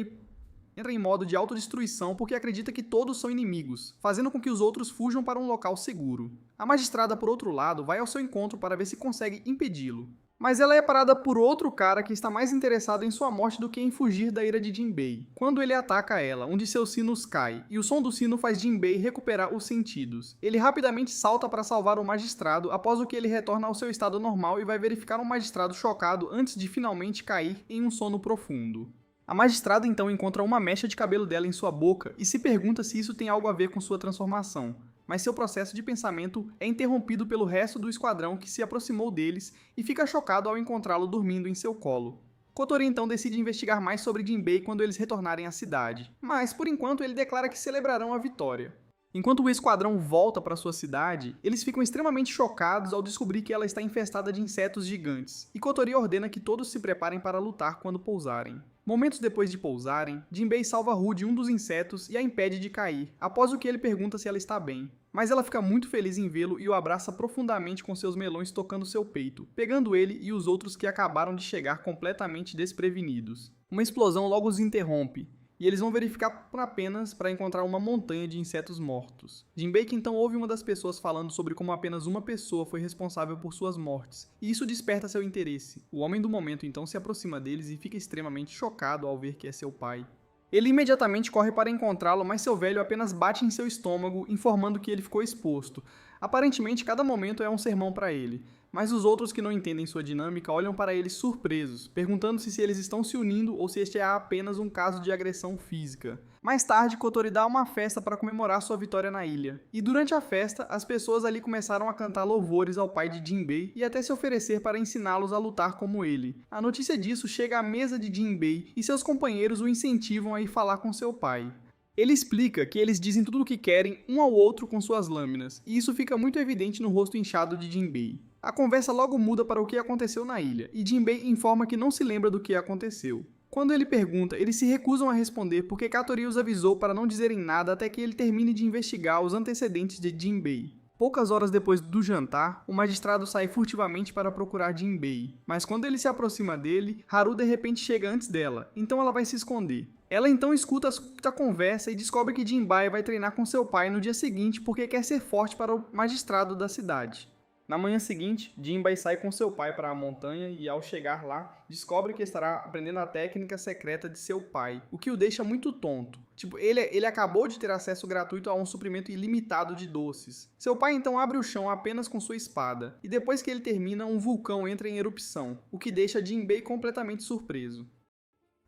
S1: em modo de autodestruição porque acredita que todos são inimigos, fazendo com que os outros fujam para um local seguro. A magistrada, por outro lado, vai ao seu encontro para ver se consegue impedi-lo. Mas ela é parada por outro cara que está mais interessado em sua morte do que em fugir da ira de Jinbei. Quando ele ataca ela, um de seus sinos cai, e o som do sino faz Jinbei recuperar os sentidos. Ele rapidamente salta para salvar o magistrado, após o que ele retorna ao seu estado normal e vai verificar um magistrado chocado antes de finalmente cair em um sono profundo. A magistrada então encontra uma mecha de cabelo dela em sua boca e se pergunta se isso tem algo a ver com sua transformação. Mas seu processo de pensamento é interrompido pelo resto do esquadrão que se aproximou deles e fica chocado ao encontrá-lo dormindo em seu colo. Kotori então decide investigar mais sobre Jinbei quando eles retornarem à cidade, mas por enquanto ele declara que celebrarão a vitória. Enquanto o esquadrão volta para sua cidade, eles ficam extremamente chocados ao descobrir que ela está infestada de insetos gigantes, e Kotori ordena que todos se preparem para lutar quando pousarem. Momentos depois de pousarem, Jinbei salva Ru de um dos insetos e a impede de cair, após o que ele pergunta se ela está bem. Mas ela fica muito feliz em vê-lo e o abraça profundamente com seus melões tocando seu peito, pegando ele e os outros que acabaram de chegar completamente desprevenidos. Uma explosão logo os interrompe, e eles vão verificar apenas para encontrar uma montanha de insetos mortos. Jinbei que então ouve uma das pessoas falando sobre como apenas uma pessoa foi responsável por suas mortes, e isso desperta seu interesse. O homem do momento então se aproxima deles e fica extremamente chocado ao ver que é seu pai. Ele imediatamente corre para encontrá-lo, mas seu velho apenas bate em seu estômago, informando que ele ficou exposto. Aparentemente, cada momento é um sermão para ele, mas os outros que não entendem sua dinâmica olham para ele surpresos, perguntando-se se eles estão se unindo ou se este é apenas um caso de agressão física. Mais tarde, Kotori dá uma festa para comemorar sua vitória na ilha, e durante a festa, as pessoas ali começaram a cantar louvores ao pai de Jinbei e até se oferecer para ensiná-los a lutar como ele. A notícia disso chega à mesa de Jinbei e seus companheiros o incentivam a ir falar com seu pai. Ele explica que eles dizem tudo o que querem um ao outro com suas lâminas, e isso fica muito evidente no rosto inchado de Jinbei. A conversa logo muda para o que aconteceu na ilha, e Jinbei informa que não se lembra do que aconteceu. Quando ele pergunta, eles se recusam a responder porque Katori os avisou para não dizerem nada até que ele termine de investigar os antecedentes de Jinbei. Poucas horas depois do jantar, o magistrado sai furtivamente para procurar Jinbei, mas quando ele se aproxima dele, Haru de repente chega antes dela, então ela vai se esconder. Ela então escuta a conversa e descobre que Jinbei vai treinar com seu pai no dia seguinte porque quer ser forte para o magistrado da cidade. Na manhã seguinte, Jinbei sai com seu pai para a montanha e, ao chegar lá, descobre que estará aprendendo a técnica secreta de seu pai, o que o deixa muito tonto. Ele acabou de ter acesso gratuito a um suprimento ilimitado de doces. Seu pai então abre o chão apenas com sua espada, e depois que ele termina, um vulcão entra em erupção, o que deixa Jinbei completamente surpreso.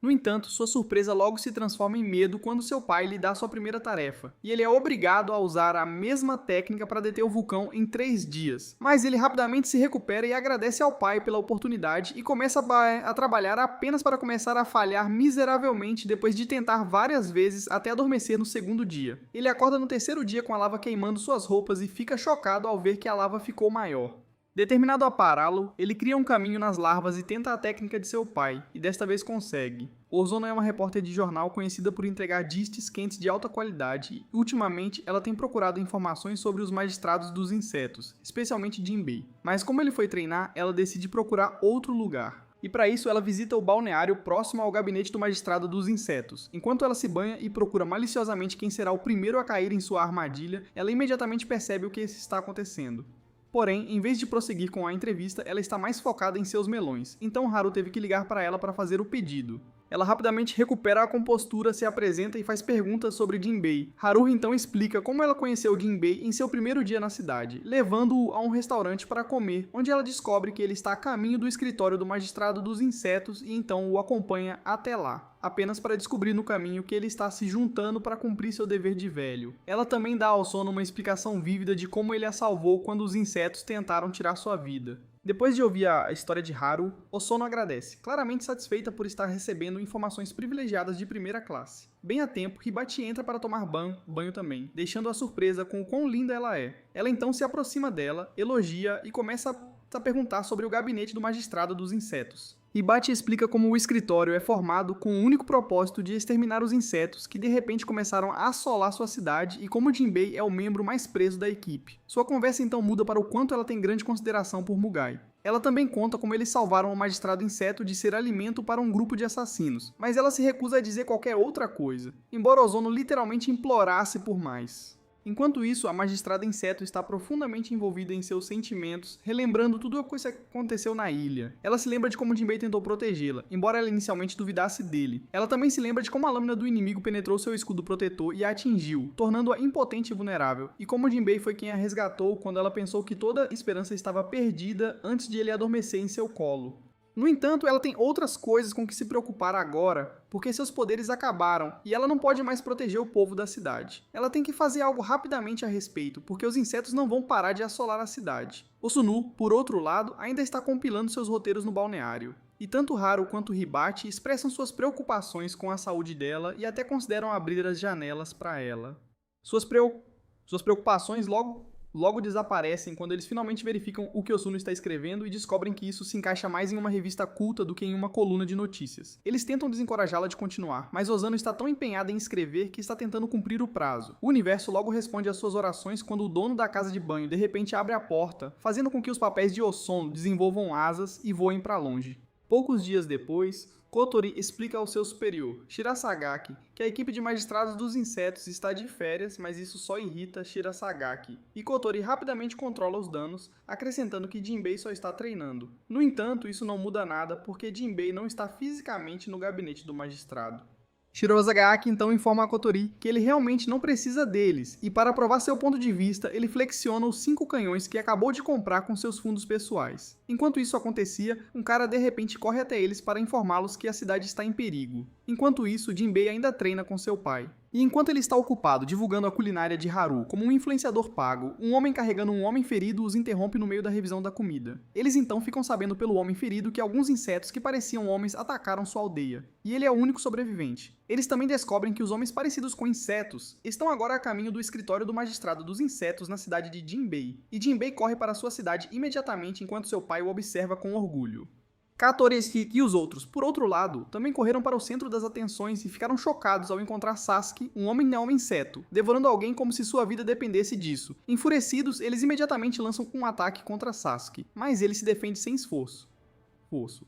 S1: No entanto, sua surpresa logo se transforma em medo quando seu pai lhe dá sua primeira tarefa, e ele é obrigado a usar a mesma técnica para deter o vulcão em 3 dias. Mas ele rapidamente se recupera e agradece ao pai pela oportunidade e começa a trabalhar apenas para começar a falhar miseravelmente depois de tentar várias vezes até adormecer no segundo dia. Ele acorda no terceiro dia com a lava queimando suas roupas e fica chocado ao ver que a lava ficou maior. Determinado a pará-lo, ele cria um caminho nas larvas e tenta a técnica de seu pai, e desta vez consegue. Ozono é uma repórter de jornal conhecida por entregar disques quentes de alta qualidade e, ultimamente, ela tem procurado informações sobre os magistrados dos insetos, especialmente Jinbei. Mas como ele foi treinar, ela decide procurar outro lugar. E para isso ela visita o balneário próximo ao gabinete do magistrado dos insetos. Enquanto ela se banha e procura maliciosamente quem será o primeiro a cair em sua armadilha, ela imediatamente percebe o que está acontecendo. Porém, em vez de prosseguir com a entrevista, ela está mais focada em seus melões, então Haru teve que ligar para ela para fazer o pedido. Ela rapidamente recupera a compostura, se apresenta e faz perguntas sobre Jinbei. Haru então explica como ela conheceu Jinbei em seu primeiro dia na cidade, levando-o a um restaurante para comer, onde ela descobre que ele está a caminho do escritório do magistrado dos insetos e então o acompanha até lá, apenas para descobrir no caminho que ele está se juntando para cumprir seu dever de velho. Ela também dá ao Sono uma explicação vívida de como ele a salvou quando os insetos tentaram tirar sua vida. Depois de ouvir a história de Haru, Ozono agradece, claramente satisfeita por estar recebendo informações privilegiadas de primeira classe. Bem a tempo, Hibachi entra para tomar banho também, deixando-a surpresa com o quão linda ela é. Ela então se aproxima dela, elogia e começa a perguntar sobre o gabinete do magistrado dos insetos. Hibachi explica como o escritório é formado com o único propósito de exterminar os insetos que de repente começaram a assolar sua cidade e como Jinbei é o membro mais preso da equipe. Sua conversa então muda para o quanto ela tem grande consideração por Mugai. Ela também conta como eles salvaram o magistrado inseto de ser alimento para um grupo de assassinos, mas ela se recusa a dizer qualquer outra coisa, embora Ozono literalmente implorasse por mais. Enquanto isso, a magistrada inseto está profundamente envolvida em seus sentimentos, relembrando tudo o que aconteceu na ilha. Ela se lembra de como Jinbei tentou protegê-la, embora ela inicialmente duvidasse dele. Ela também se lembra de como a lâmina do inimigo penetrou seu escudo protetor e a atingiu, tornando-a impotente e vulnerável, e como Jinbei foi quem a resgatou quando ela pensou que toda esperança estava perdida antes de ele adormecer em seu colo. No entanto, ela tem outras coisas com que se preocupar agora, porque seus poderes acabaram e ela não pode mais proteger o povo da cidade. Ela tem que fazer algo rapidamente a respeito, porque os insetos não vão parar de assolar a cidade. Osunu, por outro lado, ainda está compilando seus roteiros no balneário. E tanto Haru quanto Hibachi expressam suas preocupações com a saúde dela e até consideram abrir as janelas para ela. Suas preocupações logo desaparecem quando eles finalmente verificam o que Osuno está escrevendo e descobrem que isso se encaixa mais em uma revista culta do que em uma coluna de notícias. Eles tentam desencorajá-la de continuar, mas Ozono está tão empenhada em escrever que está tentando cumprir o prazo. O universo logo responde às suas orações quando o dono da casa de banho de repente abre a porta, fazendo com que os papéis de Ozono desenvolvam asas e voem para longe. Poucos dias depois, Kotori explica ao seu superior, Shirasagaki, que a equipe de magistrados dos insetos está de férias, mas isso só irrita Shirasagaki, e Kotori rapidamente controla os danos, acrescentando que Jinbei só está treinando. No entanto, isso não muda nada porque Jinbei não está fisicamente no gabinete do magistrado. Shirasagaki então informa a Kotori que ele realmente não precisa deles, e para provar seu ponto de vista, ele flexiona os 5 canhões que acabou de comprar com seus fundos pessoais. Enquanto isso acontecia, um cara de repente corre até eles para informá-los que a cidade está em perigo. Enquanto isso, Jinbei ainda treina com seu pai. E enquanto ele está ocupado divulgando a culinária de Haru como um influenciador pago, um homem carregando um homem ferido os interrompe no meio da revisão da comida. Eles então ficam sabendo pelo homem ferido que alguns insetos que pareciam homens atacaram sua aldeia, e ele é o único sobrevivente. Eles também descobrem que os homens parecidos com insetos estão agora a caminho do escritório do magistrado dos insetos na cidade de Jinbei, e Jinbei corre para sua cidade imediatamente enquanto seu pai o observa com orgulho. Katori e os outros, por outro lado, também correram para o centro das atenções e ficaram chocados ao encontrar Sasuke, um homem inseto, devorando alguém como se sua vida dependesse disso. Enfurecidos, eles imediatamente lançam um ataque contra Sasuke, mas ele se defende sem esforço.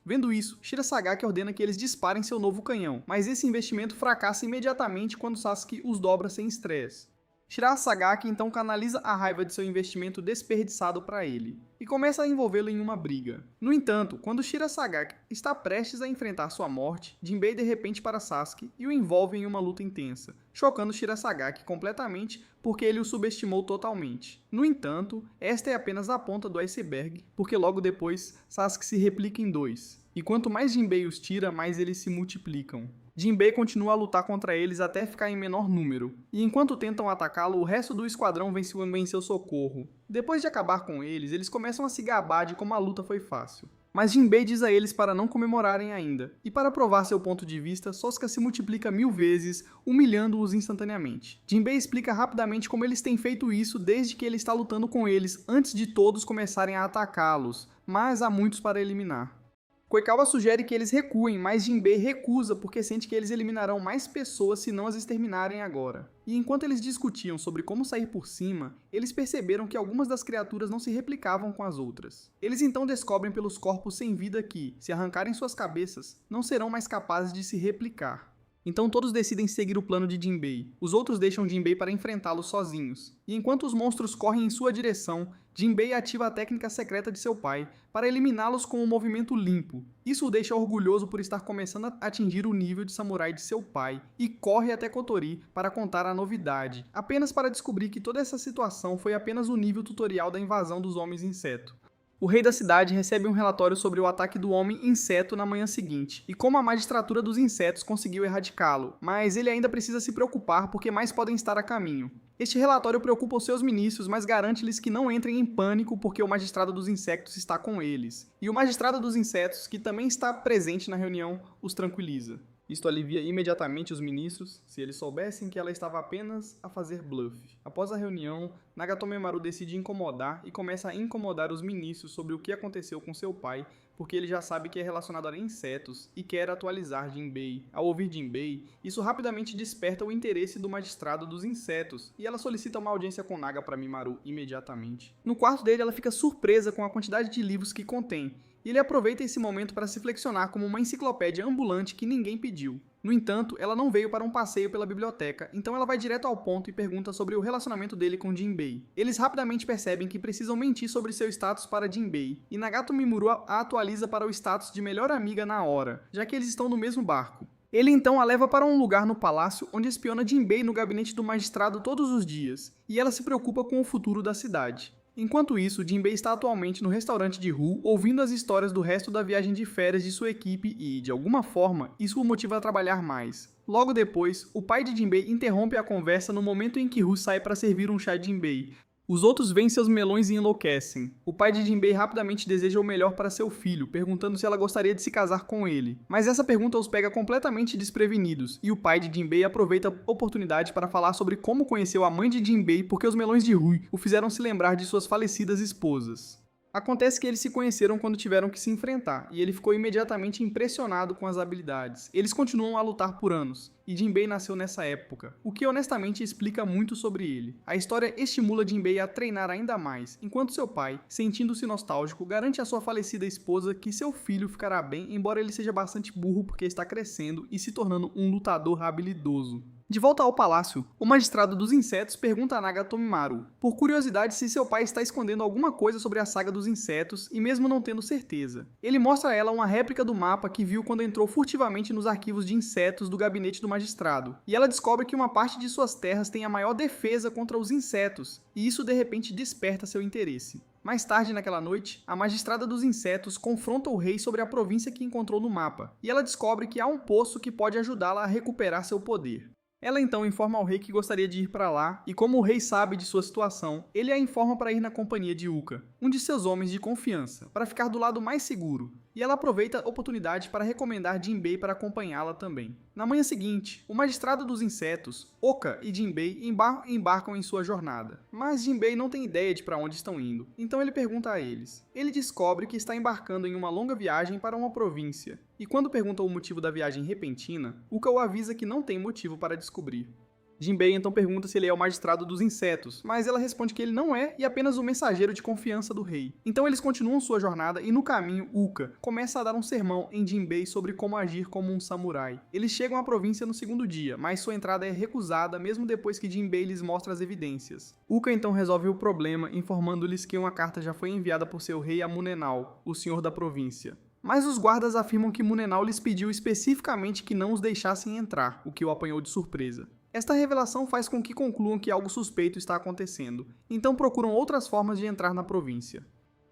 S1: Vendo isso, Shirasagaki ordena que eles disparem seu novo canhão, mas esse investimento fracassa imediatamente quando Sasuke os dobra sem estresse. Shirasagaki então canaliza a raiva de seu investimento desperdiçado para ele, e começa a envolvê-lo em uma briga. No entanto, quando Shirasagaki está prestes a enfrentar sua morte, Jinbei de repente para Sasuke e o envolve em uma luta intensa, chocando Shirasagaki completamente porque ele o subestimou totalmente. No entanto, esta é apenas a ponta do iceberg, porque logo depois Sasuke se replica em 2. e quanto mais Jinbei os tira, mais eles se multiplicam. Jinbei continua a lutar contra eles até ficar em menor número, e enquanto tentam atacá-lo, o resto do esquadrão vem seu socorro. Depois de acabar com eles, eles começam a se gabar de como a luta foi fácil. Mas Jinbei diz a eles para não comemorarem ainda, e para provar seu ponto de vista, Sokka se multiplica 1000 vezes, humilhando-os instantaneamente. Jinbei explica rapidamente como eles têm feito isso desde que ele está lutando com eles, antes de todos começarem a atacá-los, mas há muitos para eliminar. Koikawa sugere que eles recuem, mas Jinbei recusa porque sente que eles eliminarão mais pessoas se não as exterminarem agora. E enquanto eles discutiam sobre como sair por cima, eles perceberam que algumas das criaturas não se replicavam com as outras. Eles então descobrem pelos corpos sem vida que, se arrancarem suas cabeças, não serão mais capazes de se replicar. Então todos decidem seguir o plano de Jinbei. Os outros deixam Jinbei para enfrentá-los sozinhos. E enquanto os monstros correm em sua direção, Jinbei ativa a técnica secreta de seu pai para eliminá-los com um movimento limpo. Isso o deixa orgulhoso por estar começando a atingir o nível de samurai de seu pai e corre até Kotori para contar a novidade, apenas para descobrir que toda essa situação foi apenas o nível tutorial da invasão dos homens-inseto. O rei da cidade recebe um relatório sobre o ataque do homem-inseto na manhã seguinte, e como a magistratura dos insetos conseguiu erradicá-lo, mas ele ainda precisa se preocupar porque mais podem estar a caminho. Este relatório preocupa os seus ministros, mas garante-lhes que não entrem em pânico porque o magistrado dos insetos está com eles. E o magistrado dos insetos, que também está presente na reunião, os tranquiliza. Isto alivia imediatamente os ministros, se eles soubessem que ela estava apenas a fazer bluff. Após a reunião, Nagatomimaru decide incomodar e começa a incomodar os ministros sobre o que aconteceu com seu pai, porque ele já sabe que é relacionado a insetos e quer atualizar Jinbei. Ao ouvir Jinbei, isso rapidamente desperta o interesse do magistrado dos insetos, e ela solicita uma audiência com Naga para Mimaru imediatamente. No quarto dele, ela fica surpresa com a quantidade de livros que contém, e ele aproveita esse momento para se flexionar como uma enciclopédia ambulante que ninguém pediu. No entanto, ela não veio para um passeio pela biblioteca, então ela vai direto ao ponto e pergunta sobre o relacionamento dele com Jinbei. Eles rapidamente percebem que precisam mentir sobre seu status para Jinbei, e Nagatomimaru a atualiza para o status de melhor amiga na hora, já que eles estão no mesmo barco. Ele então a leva para um lugar no palácio onde espiona Jinbei no gabinete do magistrado todos os dias, e ela se preocupa com o futuro da cidade. Enquanto isso, Jinbei está atualmente no restaurante de Ru, ouvindo as histórias do resto da viagem de férias de sua equipe e, de alguma forma, isso o motiva a trabalhar mais. Logo depois, o pai de Jinbei interrompe a conversa no momento em que Ru sai para servir um chá de Jinbei. Os outros veem seus melões e enlouquecem. O pai de Jinbei rapidamente deseja o melhor para seu filho, perguntando se ela gostaria de se casar com ele. Mas essa pergunta os pega completamente desprevenidos, e o pai de Jinbei aproveita a oportunidade para falar sobre como conheceu a mãe de Jinbei porque os melões de Rui o fizeram se lembrar de suas falecidas esposas. Acontece que eles se conheceram quando tiveram que se enfrentar, e ele ficou imediatamente impressionado com as habilidades. Eles continuam a lutar por anos, e Jinbei nasceu nessa época, o que honestamente explica muito sobre ele. A história estimula Jinbei a treinar ainda mais, enquanto seu pai, sentindo-se nostálgico, garante à sua falecida esposa que seu filho ficará bem, embora ele seja bastante burro porque está crescendo e se tornando um lutador habilidoso. De volta ao palácio, o magistrado dos insetos pergunta a Nagatomimaru, por curiosidade, se seu pai está escondendo alguma coisa sobre a saga dos insetos e mesmo não tendo certeza. Ele mostra a ela uma réplica do mapa que viu quando entrou furtivamente nos arquivos de insetos do gabinete do magistrado, e ela descobre que uma parte de suas terras tem a maior defesa contra os insetos, e isso de repente desperta seu interesse. Mais tarde naquela noite, a magistrada dos insetos confronta o rei sobre a província que encontrou no mapa, e ela descobre que há um poço que pode ajudá-la a recuperar seu poder. Ela então informa ao rei que gostaria de ir para lá, e como o rei sabe de sua situação, ele a informa para ir na companhia de Uka, um de seus homens de confiança, para ficar do lado mais seguro, e ela aproveita a oportunidade para recomendar Jinbei para acompanhá-la também. Na manhã seguinte, o magistrado dos insetos, Oka e Jinbei embarcam em sua jornada, mas Jinbei não tem ideia de para onde estão indo, então ele pergunta a eles. Ele descobre que está embarcando em uma longa viagem para uma província, e quando pergunta o motivo da viagem repentina, Uka o avisa que não tem motivo para descobrir. Jinbei então pergunta se ele é o magistrado dos insetos, mas ela responde que ele não é e apenas o mensageiro de confiança do rei. Então eles continuam sua jornada e no caminho, Uka começa a dar um sermão em Jinbei sobre como agir como um samurai. Eles chegam à província no segundo dia, mas sua entrada é recusada mesmo depois que Jinbei lhes mostra as evidências. Uka então resolve o problema, informando-lhes que uma carta já foi enviada por seu rei a Munenal, o senhor da província. Mas os guardas afirmam que Munenal lhes pediu especificamente que não os deixassem entrar, o que o apanhou de surpresa. Esta revelação faz com que concluam que algo suspeito está acontecendo, então procuram outras formas de entrar na província.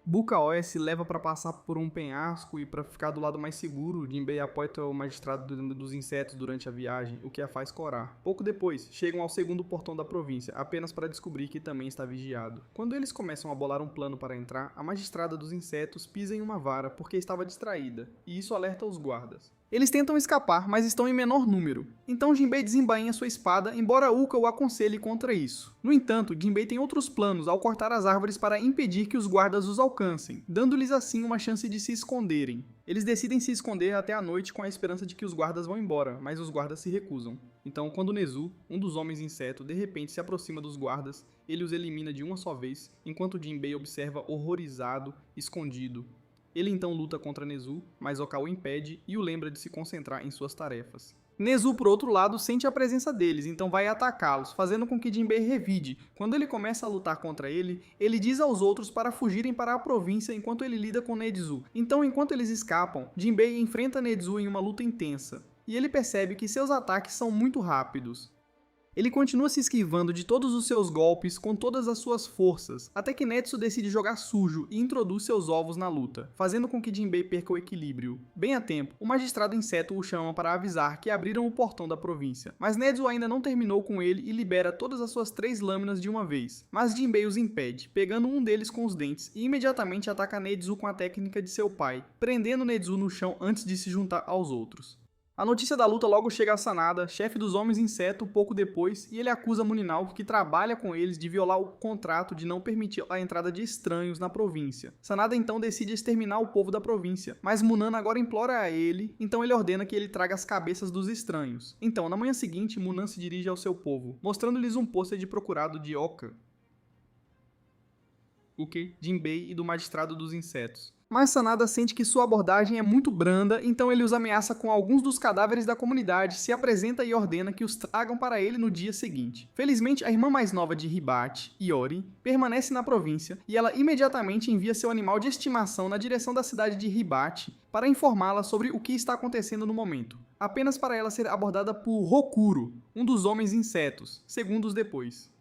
S1: Bukaoe se leva para passar por um penhasco e para ficar do lado mais seguro, Jinbei apoia o magistrado dos insetos durante a viagem, o que a faz corar. Pouco depois, chegam ao segundo portão da província, apenas para descobrir que também está vigiado. Quando eles começam a bolar um plano para entrar, a magistrada dos insetos pisa em uma vara porque estava distraída, e isso alerta os guardas. Eles tentam escapar, mas estão em menor número. Então Jinbei desembainha sua espada, embora Uka o aconselhe contra isso. No entanto, Jinbei tem outros planos ao cortar as árvores para impedir que os guardas os alcancem, dando-lhes assim uma chance de se esconderem. Eles decidem se esconder até a noite com a esperança de que os guardas vão embora, mas os guardas se recusam. Então, quando Nezu, um dos homens inseto, de repente se aproxima dos guardas, ele os elimina de uma só vez, enquanto Jinbei observa horrorizado, escondido. Ele então luta contra Nezu, mas Oka o impede e o lembra de se concentrar em suas tarefas. Nezu, por outro lado, sente a presença deles, então vai atacá-los, fazendo com que Jinbei revide. Quando ele começa a lutar contra ele, ele diz aos outros para fugirem para a província enquanto ele lida com Nezu. Então, enquanto eles escapam, Jinbei enfrenta Nezu em uma luta intensa, e ele percebe que seus ataques são muito rápidos. Ele continua se esquivando de todos os seus golpes com todas as suas forças, até que Netsu decide jogar sujo e introduz seus ovos na luta, fazendo com que Jinbei perca o equilíbrio. Bem a tempo, o magistrado inseto o chama para avisar que abriram o portão da província, mas Netsu ainda não terminou com ele e libera todas as suas 3 lâminas de uma vez. Mas Jinbei os impede, pegando um deles com os dentes e imediatamente ataca Netsu com a técnica de seu pai, prendendo Netsu no chão antes de se juntar aos outros. A notícia da luta logo chega a Sanada, chefe dos Homens Inseto, pouco depois, e ele acusa Muninal, que trabalha com eles, de violar o contrato de não permitir a entrada de estranhos na província. Sanada então decide exterminar o povo da província, mas Munan agora implora a ele, então ele ordena que ele traga as cabeças dos estranhos. Então, na manhã seguinte, Munan se dirige ao seu povo, mostrando-lhes um pôster de procurado de Oka, Jinbei e do magistrado dos insetos. Mas Sanada sente que sua abordagem é muito branda, então ele os ameaça com alguns dos cadáveres da comunidade, se apresenta e ordena que os tragam para ele no dia seguinte. Felizmente, a irmã mais nova de Hibachi, Iori, permanece na província e ela imediatamente envia seu animal de estimação na direção da cidade de Hibachi para informá-la sobre o que está acontecendo no momento, apenas para ela ser abordada por Hokuro, um dos homens insetos, segundos depois.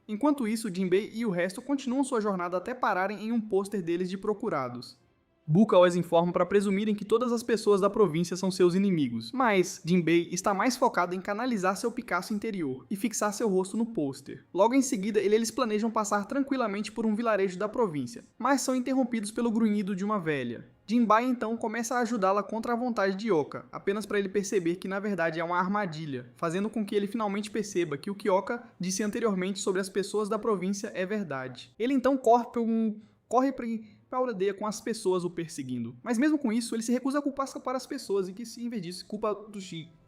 S1: Enquanto isso, Jinbei e o resto continuam sua jornada até pararem em um pôster deles de procurados. Buka os informa para presumirem que todas as pessoas da província são seus inimigos, mas Jinbei está mais focado em canalizar seu Picasso interior e fixar seu rosto no pôster. Logo em seguida, eles planejam passar tranquilamente por um vilarejo da província, mas são interrompidos pelo grunhido de uma velha. Jinbei então começa a ajudá-la contra a vontade de Oka, apenas para ele perceber que na verdade é uma armadilha, fazendo com que ele finalmente perceba que o que Oka disse anteriormente sobre as pessoas da província é verdade. Ele então corre para a aldeia com as pessoas o perseguindo, mas mesmo com isso ele se recusa a culpar as pessoas e que, em vez disso, culpa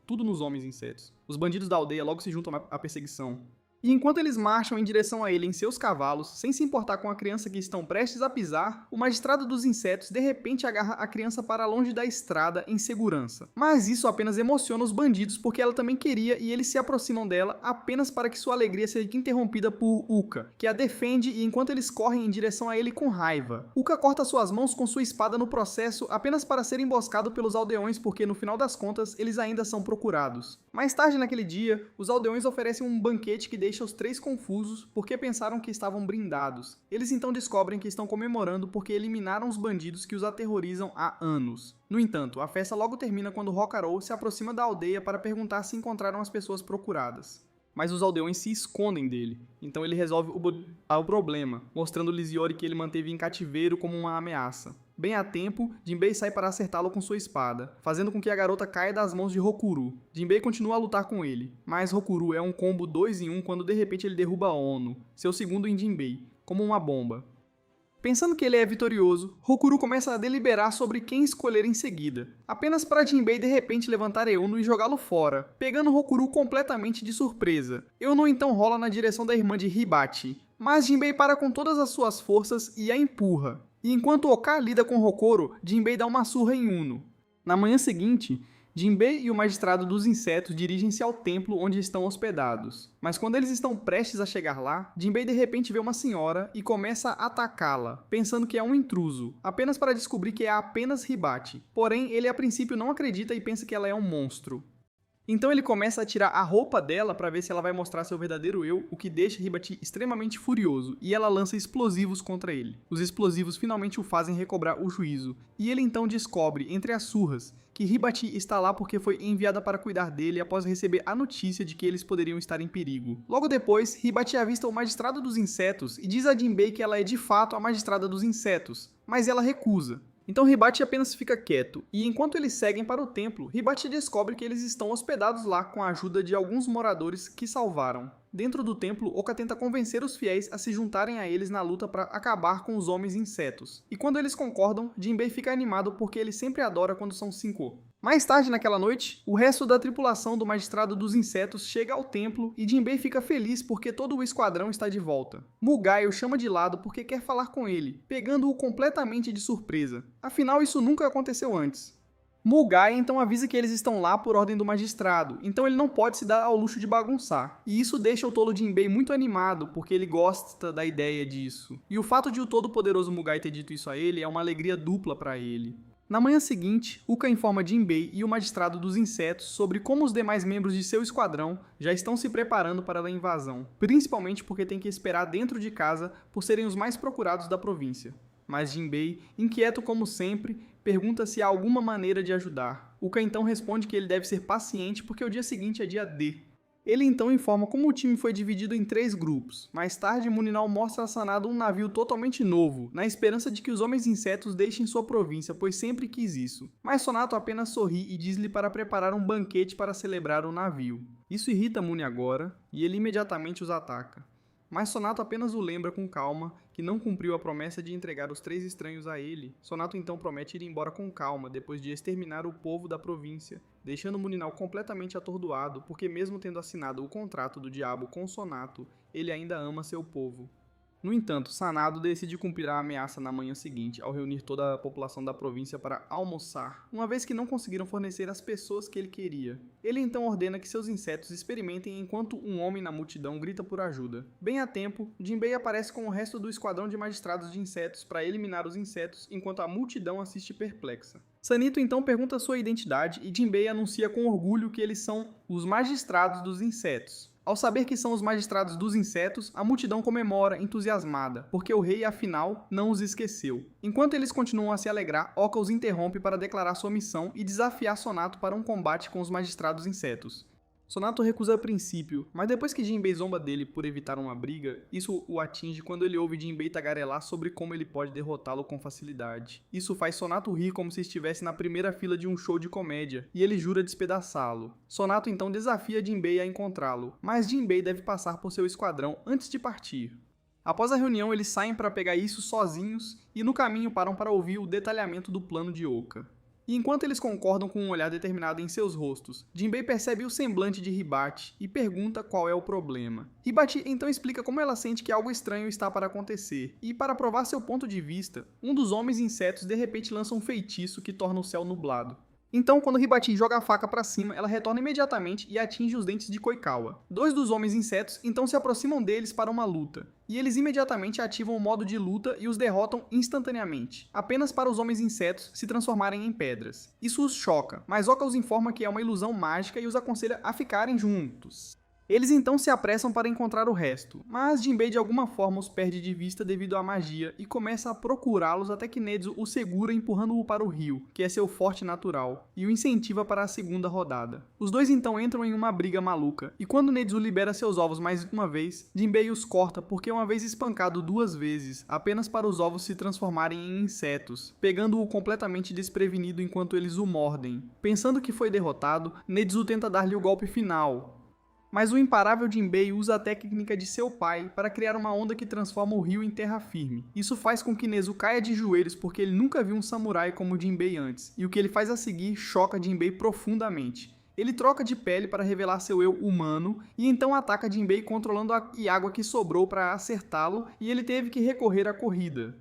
S1: tudo nos homens insetos. Os bandidos da aldeia logo se juntam à perseguição. E enquanto eles marcham em direção a ele em seus cavalos, sem se importar com a criança que estão prestes a pisar, o magistrado dos insetos de repente agarra a criança para longe da estrada em segurança. Mas isso apenas emociona os bandidos porque ela também queria e eles se aproximam dela apenas para que sua alegria seja interrompida por Uka, que a defende e enquanto eles correm em direção a ele com raiva. Uka corta suas mãos com sua espada no processo apenas para ser emboscado pelos aldeões porque no final das contas eles ainda são procurados. Mais tarde naquele dia, os aldeões oferecem um banquete que deixa os 3 confusos porque pensaram que estavam brindados. Eles então descobrem que estão comemorando porque eliminaram os bandidos que os aterrorizam há anos. No entanto, a festa logo termina quando Rokarou se aproxima da aldeia para perguntar se encontraram as pessoas procuradas. Mas os aldeões se escondem dele, então ele resolve o problema, mostrando-lhes Iori que ele manteve em cativeiro como uma ameaça. Bem a tempo, Jinbei sai para acertá-lo com sua espada, fazendo com que a garota caia das mãos de Hokuro. Jinbei continua a lutar com ele, mas Hokuro é um combo 2 em 1 quando de repente ele derruba Ono, seu segundo em Jinbei, como uma bomba. Pensando que ele é vitorioso, Hokuro começa a deliberar sobre quem escolher em seguida, apenas para Jinbei de repente levantar Euno e jogá-lo fora, pegando Hokuro completamente de surpresa. Euno então rola na direção da irmã de Hibachi, mas Jinbei para com todas as suas forças e a empurra. E enquanto Oka lida com Hokuro, Jinbei dá uma surra em Uno. Na manhã seguinte, Jinbei e o magistrado dos insetos dirigem-se ao templo onde estão hospedados. Mas quando eles estão prestes a chegar lá, Jinbei de repente vê uma senhora e começa a atacá-la, pensando que é um intruso, apenas para descobrir que é apenas Hibachi. Porém, ele a princípio não acredita e pensa que ela é um monstro. Então ele começa a tirar a roupa dela para ver se ela vai mostrar seu verdadeiro eu, o que deixa Hibati extremamente furioso, e ela lança explosivos contra ele. Os explosivos finalmente o fazem recobrar o juízo, e ele então descobre, entre as surras, que Hibati está lá porque foi enviada para cuidar dele após receber a notícia de que eles poderiam estar em perigo. Logo depois, Hibati avista o magistrado dos insetos e diz a Jinbei que ela é de fato a magistrada dos insetos, mas ela recusa. Então Hibati apenas fica quieto, e enquanto eles seguem para o templo, Hibati descobre que eles estão hospedados lá com a ajuda de alguns moradores que salvaram. Dentro do templo, Oka tenta convencer os fiéis a se juntarem a eles na luta para acabar com os homens insetos. E quando eles concordam, Jinbei fica animado porque ele sempre adora quando são 5. Mais tarde naquela noite, o resto da tripulação do Magistrado dos Insetos chega ao templo e Jinbei fica feliz porque todo o esquadrão está de volta. Mugai o chama de lado porque quer falar com ele, pegando-o completamente de surpresa. Afinal, isso nunca aconteceu antes. Mugai então avisa que eles estão lá por ordem do magistrado, então ele não pode se dar ao luxo de bagunçar. E isso deixa o tolo Jinbei muito animado, porque ele gosta da ideia disso. E o fato de o todo-poderoso Mugai ter dito isso a ele é uma alegria dupla para ele. Na manhã seguinte, Uka informa Jinbei e o magistrado dos insetos sobre como os demais membros de seu esquadrão já estão se preparando para a invasão, principalmente porque tem que esperar dentro de casa por serem os mais procurados da província. Mas Jinbei, inquieto como sempre, pergunta se há alguma maneira de ajudar. Uka então responde que ele deve ser paciente porque o dia seguinte é dia D. Ele então informa como o time foi dividido em 3 grupos. Mais tarde, Muninal mostra a Sanada um navio totalmente novo, na esperança de que os homens insetos deixem sua província, pois sempre quis isso. Mas Sonato apenas sorri e diz-lhe para preparar um banquete para celebrar o navio. Isso irrita Muni agora, e ele imediatamente os ataca. Mas Sonato apenas o lembra com calma que não cumpriu a promessa de entregar os 3 estranhos a ele. Sonato então promete ir embora com calma depois de exterminar o povo da província, deixando Muninal completamente atordoado porque mesmo tendo assinado o contrato do diabo com Sonato, ele ainda ama seu povo. No entanto, Sanado decide cumprir a ameaça na manhã seguinte, ao reunir toda a população da província para almoçar, uma vez que não conseguiram fornecer as pessoas que ele queria. Ele então ordena que seus insetos experimentem enquanto um homem na multidão grita por ajuda. Bem a tempo, Jinbei aparece com o resto do esquadrão de magistrados de insetos para eliminar os insetos, enquanto a multidão assiste perplexa. Sanito então pergunta sua identidade e Jinbei anuncia com orgulho que eles são os magistrados dos insetos. Ao saber que são os magistrados dos insetos, a multidão comemora, entusiasmada, porque o rei, afinal, não os esqueceu. Enquanto eles continuam a se alegrar, Oka os interrompe para declarar sua missão e desafiar Sonato para um combate com os magistrados insetos. Sonato recusa a princípio, mas depois que Jinbei zomba dele por evitar uma briga, isso o atinge quando ele ouve Jinbei tagarelar sobre como ele pode derrotá-lo com facilidade. Isso faz Sonato rir como se estivesse na primeira fila de um show de comédia, e ele jura despedaçá-lo. Sonato então desafia Jinbei a encontrá-lo, mas Jinbei deve passar por seu esquadrão antes de partir. Após a reunião, eles saem para pegar isso sozinhos e no caminho param para ouvir o detalhamento do plano de Oka. E enquanto eles concordam com um olhar determinado em seus rostos, Jinbei percebe o semblante de Hibati e pergunta qual é o problema. Hibati então explica como ela sente que algo estranho está para acontecer, e para provar seu ponto de vista, um dos homens insetos de repente lança um feitiço que torna o céu nublado. Então, quando Hibati joga a faca para cima, ela retorna imediatamente e atinge os dentes de Koikawa. 2 dos homens insetos então se aproximam deles para uma luta, e eles imediatamente ativam o modo de luta e os derrotam instantaneamente, apenas para os homens insetos se transformarem em pedras. Isso os choca, mas Oka os informa que é uma ilusão mágica e os aconselha a ficarem juntos. Eles então se apressam para encontrar o resto, mas Jinbei de alguma forma os perde de vista devido à magia e começa a procurá-los até que Nezu o segura empurrando-o para o rio, que é seu forte natural, e o incentiva para a segunda rodada. Os dois então entram em uma briga maluca, e quando Nezu libera seus ovos mais uma vez, Jinbei os corta porque uma vez espancado 2 vezes, apenas para os ovos se transformarem em insetos, pegando-o completamente desprevenido enquanto eles o mordem. Pensando que foi derrotado, Nezu tenta dar-lhe o golpe final, mas o imparável Jinbei usa a técnica de seu pai para criar uma onda que transforma o rio em terra firme. Isso faz com que Nezu caia de joelhos porque ele nunca viu um samurai como Jinbei antes, e o que ele faz a seguir choca Jinbei profundamente. Ele troca de pele para revelar seu eu humano e então ataca Jinbei controlando a água que sobrou para acertá-lo, e ele teve que recorrer à corrida.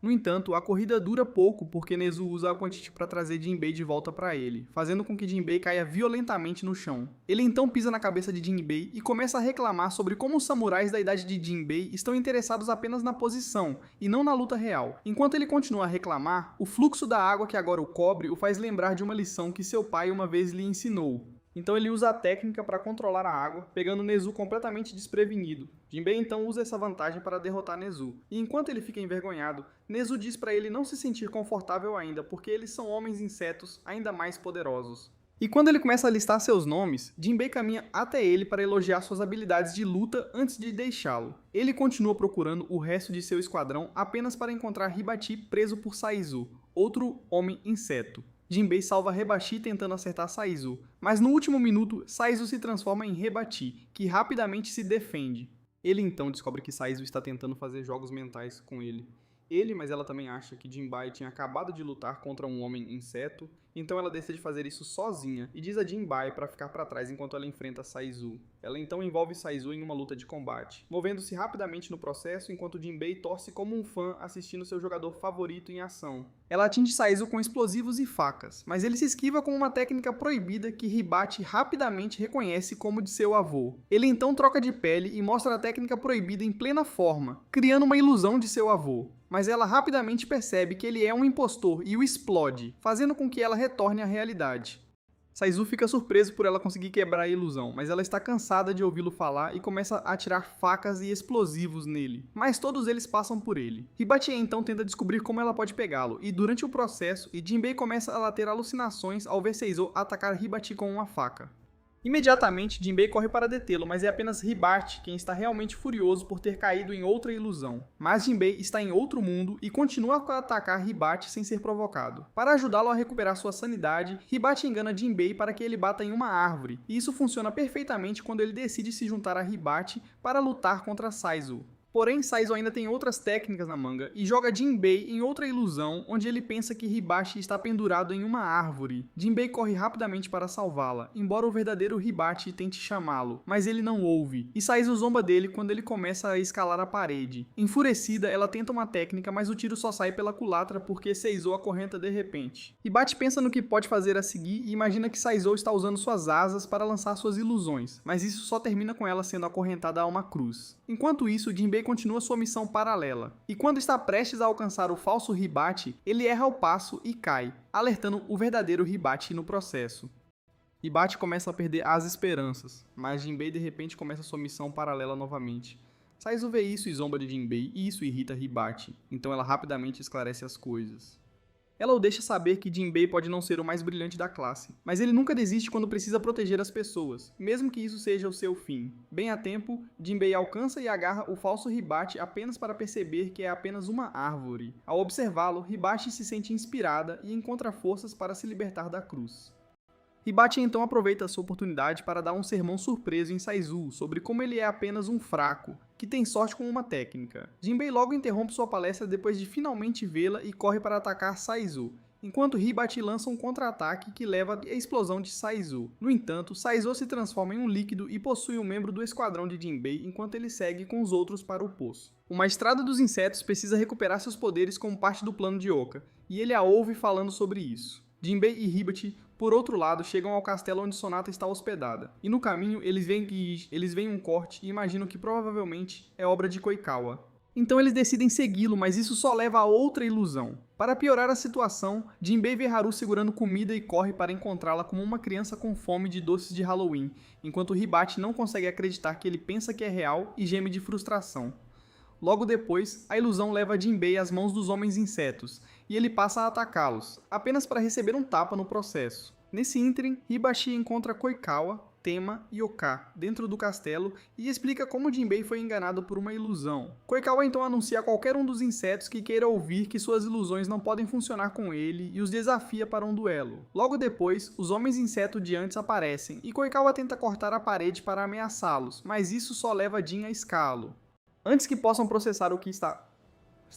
S1: No entanto, a corrida dura pouco porque Nezu usa a Quantity para trazer Jinbei de volta para ele, fazendo com que Jinbei caia violentamente no chão. Ele então pisa na cabeça de Jinbei e começa a reclamar sobre como os samurais da idade de Jinbei estão interessados apenas na posição e não na luta real. Enquanto ele continua a reclamar, o fluxo da água que agora o cobre o faz lembrar de uma lição que seu pai uma vez lhe ensinou. Então ele usa a técnica para controlar a água, pegando Nezu completamente desprevenido. Jinbei então usa essa vantagem para derrotar Nezu. E enquanto ele fica envergonhado, Nezu diz para ele não se sentir confortável ainda, porque eles são homens insetos ainda mais poderosos. E quando ele começa a listar seus nomes, Jinbei caminha até ele para elogiar suas habilidades de luta antes de deixá-lo. Ele continua procurando o resto de seu esquadrão apenas para encontrar Hibachi preso por Saizu, outro homem inseto. Jinbei salva Hibachi tentando acertar Saizu, mas no último minuto, Saizu se transforma em Hibachi, que rapidamente se defende. Ele então descobre que Saizu está tentando fazer jogos mentais com ele. Mas ela também acha que Jinbei tinha acabado de lutar contra um homem inseto, então ela decide fazer isso sozinha e diz a Jinbei para ficar para trás enquanto ela enfrenta Saizu. Ela então envolve Saizu em uma luta de combate, movendo-se rapidamente no processo enquanto Jinbei torce como um fã assistindo seu jogador favorito em ação. Ela atinge Saizu com explosivos e facas, mas ele se esquiva com uma técnica proibida que Hibachi rapidamente reconhece como de seu avô. Ele então troca de pele e mostra a técnica proibida em plena forma, criando uma ilusão de seu avô. Mas ela rapidamente percebe que ele é um impostor e o explode, fazendo com que ela retorne à realidade. Saizu fica surpreso por ela conseguir quebrar a ilusão, mas ela está cansada de ouvi-lo falar e começa a atirar facas e explosivos nele. Mas todos eles passam por ele. Hibachi então tenta descobrir como ela pode pegá-lo, e durante o processo, Jinbei começa a ter alucinações ao ver Seizo atacar Hibachi com uma faca. Imediatamente, Jinbei corre para detê-lo, mas é apenas Hibachi quem está realmente furioso por ter caído em outra ilusão. Mas Jinbei está em outro mundo e continua a atacar Hibachi sem ser provocado. Para ajudá-lo a recuperar sua sanidade, Hibachi engana Jinbei para que ele bata em uma árvore, e isso funciona perfeitamente quando ele decide se juntar a Hibachi para lutar contra Saizu. Porém, Saizo ainda tem outras técnicas na manga e joga Jinbei em outra ilusão, onde ele pensa que Hibachi está pendurado em uma árvore. Jinbei corre rapidamente para salvá-la, embora o verdadeiro Hibachi tente chamá-lo, mas ele não ouve, e Saizo zomba dele quando ele começa a escalar a parede. Enfurecida, ela tenta uma técnica, mas o tiro só sai pela culatra porque Seizo acorrenta de repente. Hibachi pensa no que pode fazer a seguir e imagina que Saizo está usando suas asas para lançar suas ilusões, mas isso só termina com ela sendo acorrentada a uma cruz. Enquanto isso, Jinbei continua sua missão paralela, e quando está prestes a alcançar o falso Hibachi, ele erra o passo e cai, alertando o verdadeiro Hibachi no processo. Hibachi começa a perder as esperanças, mas Jinbei de repente começa sua missão paralela novamente. Saizo vê isso e zomba de Jinbei, e isso irrita Hibachi, então ela rapidamente esclarece as coisas. Ela o deixa saber que Jinbei pode não ser o mais brilhante da classe, mas ele nunca desiste quando precisa proteger as pessoas, mesmo que isso seja o seu fim. Bem a tempo, Jinbei alcança e agarra o falso Hibachi apenas para perceber que é apenas uma árvore. Ao observá-lo, Hibachi se sente inspirada e encontra forças para se libertar da cruz. Hibachi então aproveita a sua oportunidade para dar um sermão surpreso em Saizu sobre como ele é apenas um fraco, que tem sorte com uma técnica. Jinbei logo interrompe sua palestra depois de finalmente vê-la e corre para atacar Saizu, enquanto Hibachi lança um contra-ataque que leva à explosão de Saizu. No entanto, Saizu se transforma em um líquido e possui um membro do esquadrão de Jinbei enquanto ele segue com os outros para o poço. O Magistrado dos Insetos precisa recuperar seus poderes como parte do plano de Oka, e ele a ouve falando sobre isso. Jinbei e Hibachi, por outro lado, chegam ao castelo onde Sonata está hospedada, e no caminho eles veem um corte e imaginam que provavelmente é obra de Koikawa. Então eles decidem segui-lo, mas isso só leva a outra ilusão. Para piorar a situação, Jinbei vê Haru segurando comida e corre para encontrá-la como uma criança com fome de doces de Halloween, enquanto Hibachi não consegue acreditar que ele pensa que é real e geme de frustração. Logo depois, a ilusão leva Jinbei às mãos dos homens insetos, e ele passa a atacá-los, apenas para receber um tapa no processo. Nesse ínterim, Hibachi encontra Koikawa, Tema e Oka dentro do castelo e explica como Jinbei foi enganado por uma ilusão. Koikawa então anuncia a qualquer um dos insetos que queira ouvir que suas ilusões não podem funcionar com ele e os desafia para um duelo. Logo depois, os homens inseto de antes aparecem e Koikawa tenta cortar a parede para ameaçá-los, mas isso só leva Jin a escá-lo. Antes que possam processar o que está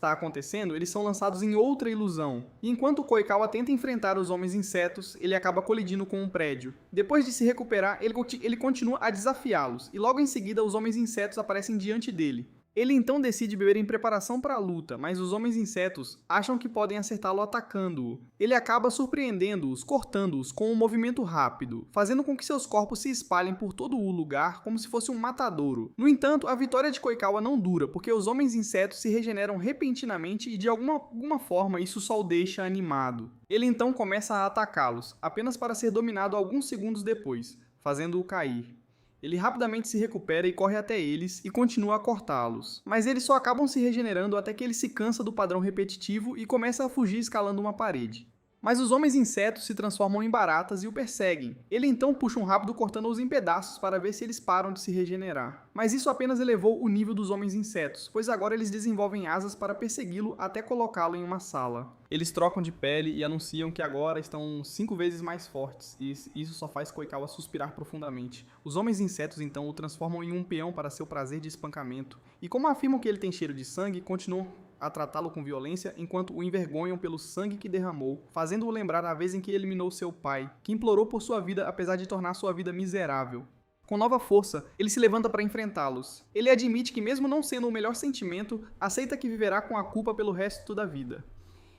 S1: acontecendo, eles são lançados em outra ilusão. E enquanto Koikawa tenta enfrentar os homens insetos, ele acaba colidindo com um prédio. Depois de se recuperar, ele continua a desafiá-los, e logo em seguida os homens insetos aparecem diante dele. Ele então decide beber em preparação para a luta, mas os homens insetos acham que podem acertá-lo atacando-o. Ele acaba surpreendendo-os, cortando-os com um movimento rápido, fazendo com que seus corpos se espalhem por todo o lugar como se fosse um matadouro. No entanto, a vitória de Koikawa não dura, porque os homens insetos se regeneram repentinamente e de alguma forma isso só o deixa animado. Ele então começa a atacá-los, apenas para ser dominado alguns segundos depois. fazendo-o cair. Ele rapidamente se recupera e corre até eles e continua a cortá-los. Mas eles só acabam se regenerando até que ele se cansa do padrão repetitivo e começa a fugir escalando uma parede. Mas os homens insetos se transformam em baratas e o perseguem. Ele então puxa um rápido cortando-os em pedaços para ver se eles param de se regenerar. Mas isso apenas elevou o nível dos homens insetos, pois agora eles desenvolvem asas para persegui-lo até colocá-lo em uma sala. Eles trocam de pele e anunciam que agora estão 5 vezes mais fortes, e isso só faz Koikawa suspirar profundamente. Os homens insetos então o transformam em um peão para seu prazer de espancamento, e como afirmam que ele tem cheiro de sangue, continuam a tratá-lo com violência enquanto o envergonham pelo sangue que derramou, fazendo-o lembrar a vez em que eliminou seu pai, que implorou por sua vida apesar de tornar sua vida miserável. Com nova força, ele se levanta para enfrentá-los. Ele admite que, mesmo não sendo o melhor sentimento, aceita que viverá com a culpa pelo resto da vida.